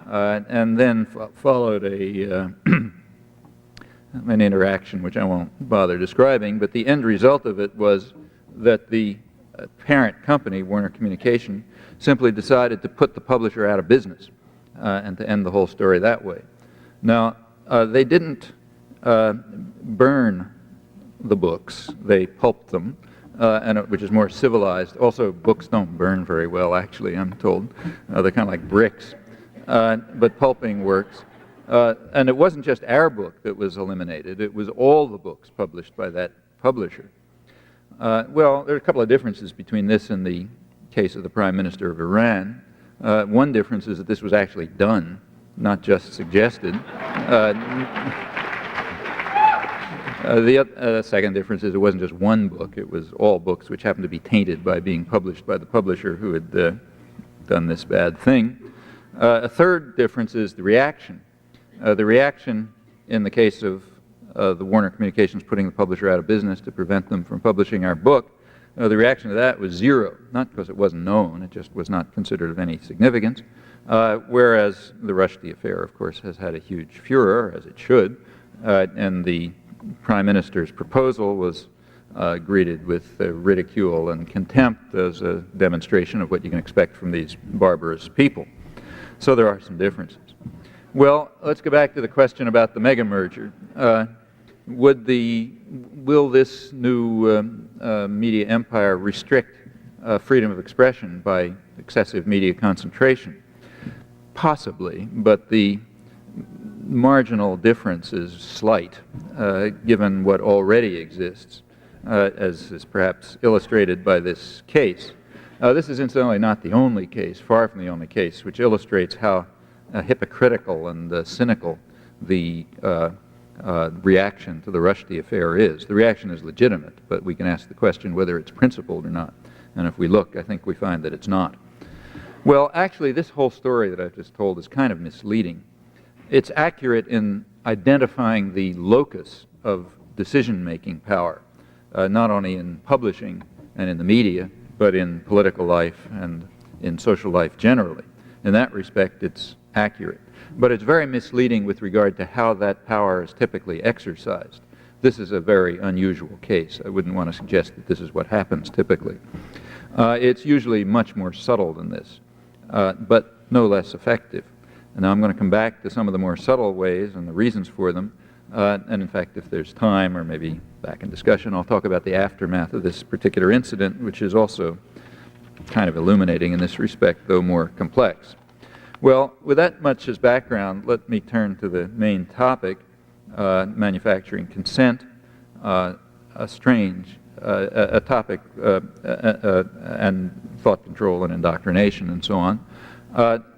[SPEAKER 1] and then followed an interaction which I won't bother describing, but the end result of it was that the parent company, Warner Communications, simply decided to put the publisher out of business and to end the whole story that way. Now, they didn't burn the books, they pulped them, which is more civilized. Also, books don't burn very well, actually, I'm told. They're kind of like bricks. But pulping works. And it wasn't just our book that was eliminated, it was all the books published by that publisher. Well, there are a couple of differences between this and the case of the Prime Minister of Iran. One difference is that this was actually done, not just suggested. The second difference is it wasn't just one book, it was all books which happened to be tainted by being published by the publisher who had done this bad thing. A third difference is the reaction. The reaction in the case of the Warner Communications putting the publisher out of business to prevent them from publishing our book, the reaction to that was zero, not because it wasn't known, it just was not considered of any significance, whereas the Rushdie affair, of course, has had a huge furor, as it should, and the Prime Minister's proposal was greeted with ridicule and contempt as a demonstration of what you can expect from these barbarous people. So there are some differences. Well, let's go back to the question about the mega merger. Will this new media empire restrict freedom of expression by excessive media concentration? Possibly, but the marginal difference is slight, given what already exists, as is perhaps illustrated by this case. This is incidentally not the only case, far from the only case, which illustrates how hypocritical and cynical the reaction to the Rushdie affair is. The reaction is legitimate, but we can ask the question whether it's principled or not. And if we look, I think we find that it's not. Well, actually, this whole story that I've just told is kind of misleading. It's accurate in identifying the locus of decision-making power, not only in publishing and in the media, but in political life and in social life generally. In that respect, it's accurate. But it's very misleading with regard to how that power is typically exercised. This is a very unusual case. I wouldn't want to suggest that this is what happens typically. It's usually much more subtle than this, but no less effective. And now I'm going to come back to some of the more subtle ways and the reasons for them. And in fact, if there's time, or maybe back in discussion, I'll talk about the aftermath of this particular incident, which is also kind of illuminating in this respect, though more complex. Well, with that much as background, let me turn to the main topic, manufacturing consent, a topic, and thought control and indoctrination and so on.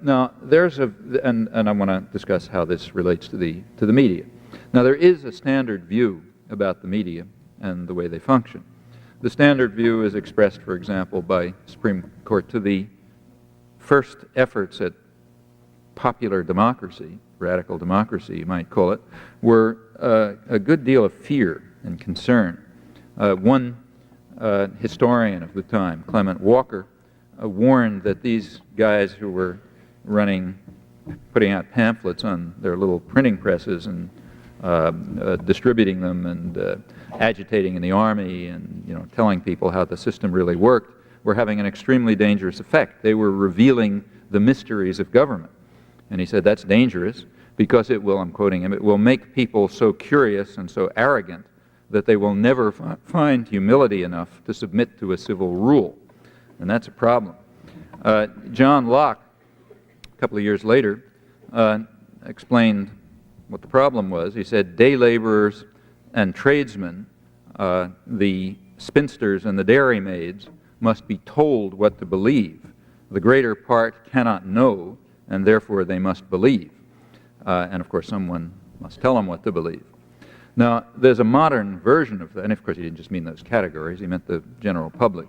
[SPEAKER 1] Now, and I want to discuss how this relates to the media. Now, there is a standard view about the media and the way they function. The standard view is expressed, for example, by Supreme Court to the first efforts at popular democracy, radical democracy, you might call it, were a good deal of fear and concern. One historian of the time, Clement Walker, warned that these guys who were putting out pamphlets on their little printing presses and distributing them and agitating in the army and telling people how the system really worked were having an extremely dangerous effect. They were revealing the mysteries of government. And he said that's dangerous because it will, I'm quoting him, it will make people so curious and so arrogant that they will never find humility enough to submit to a civil rule. And that's a problem. John Locke, a couple of years later, explained what the problem was. He said day laborers and tradesmen, the spinsters and the dairymaids, must be told what to believe. the greater part cannot know, and therefore they must believe. And of course, someone must tell them what to believe. Now, there's a modern version of that, and of course he didn't just mean those categories, he meant the general public.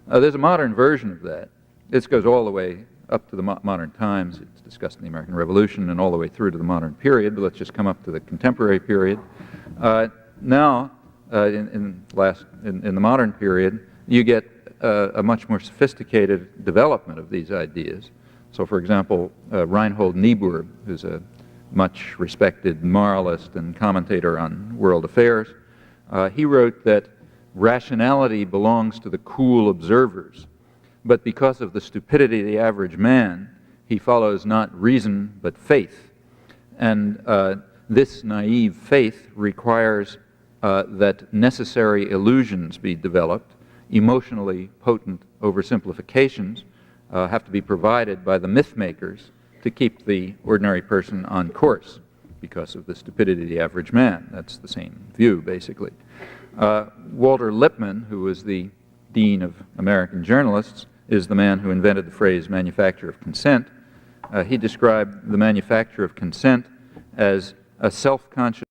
[SPEAKER 1] There's a modern version of that. This goes all the way up to the modern times. It's discussed in the American Revolution and all the way through to the modern period, but let's just come up to the contemporary period. Now, in the modern period, you get a much more sophisticated development of these ideas. So, for example, Reinhold Niebuhr, who's a much respected moralist and commentator on world affairs, he wrote that rationality belongs to the cool observers, but because of the stupidity of the average man, he follows not reason but faith. And this naive faith requires that necessary illusions be developed. Emotionally potent oversimplifications have to be provided by the myth makers to keep the ordinary person on course because of the stupidity of the average man. That's the same view, basically. Walter Lippmann, who was the dean of American journalists, is the man who invented the phrase manufacture of consent. He described the manufacture of consent as a self-conscious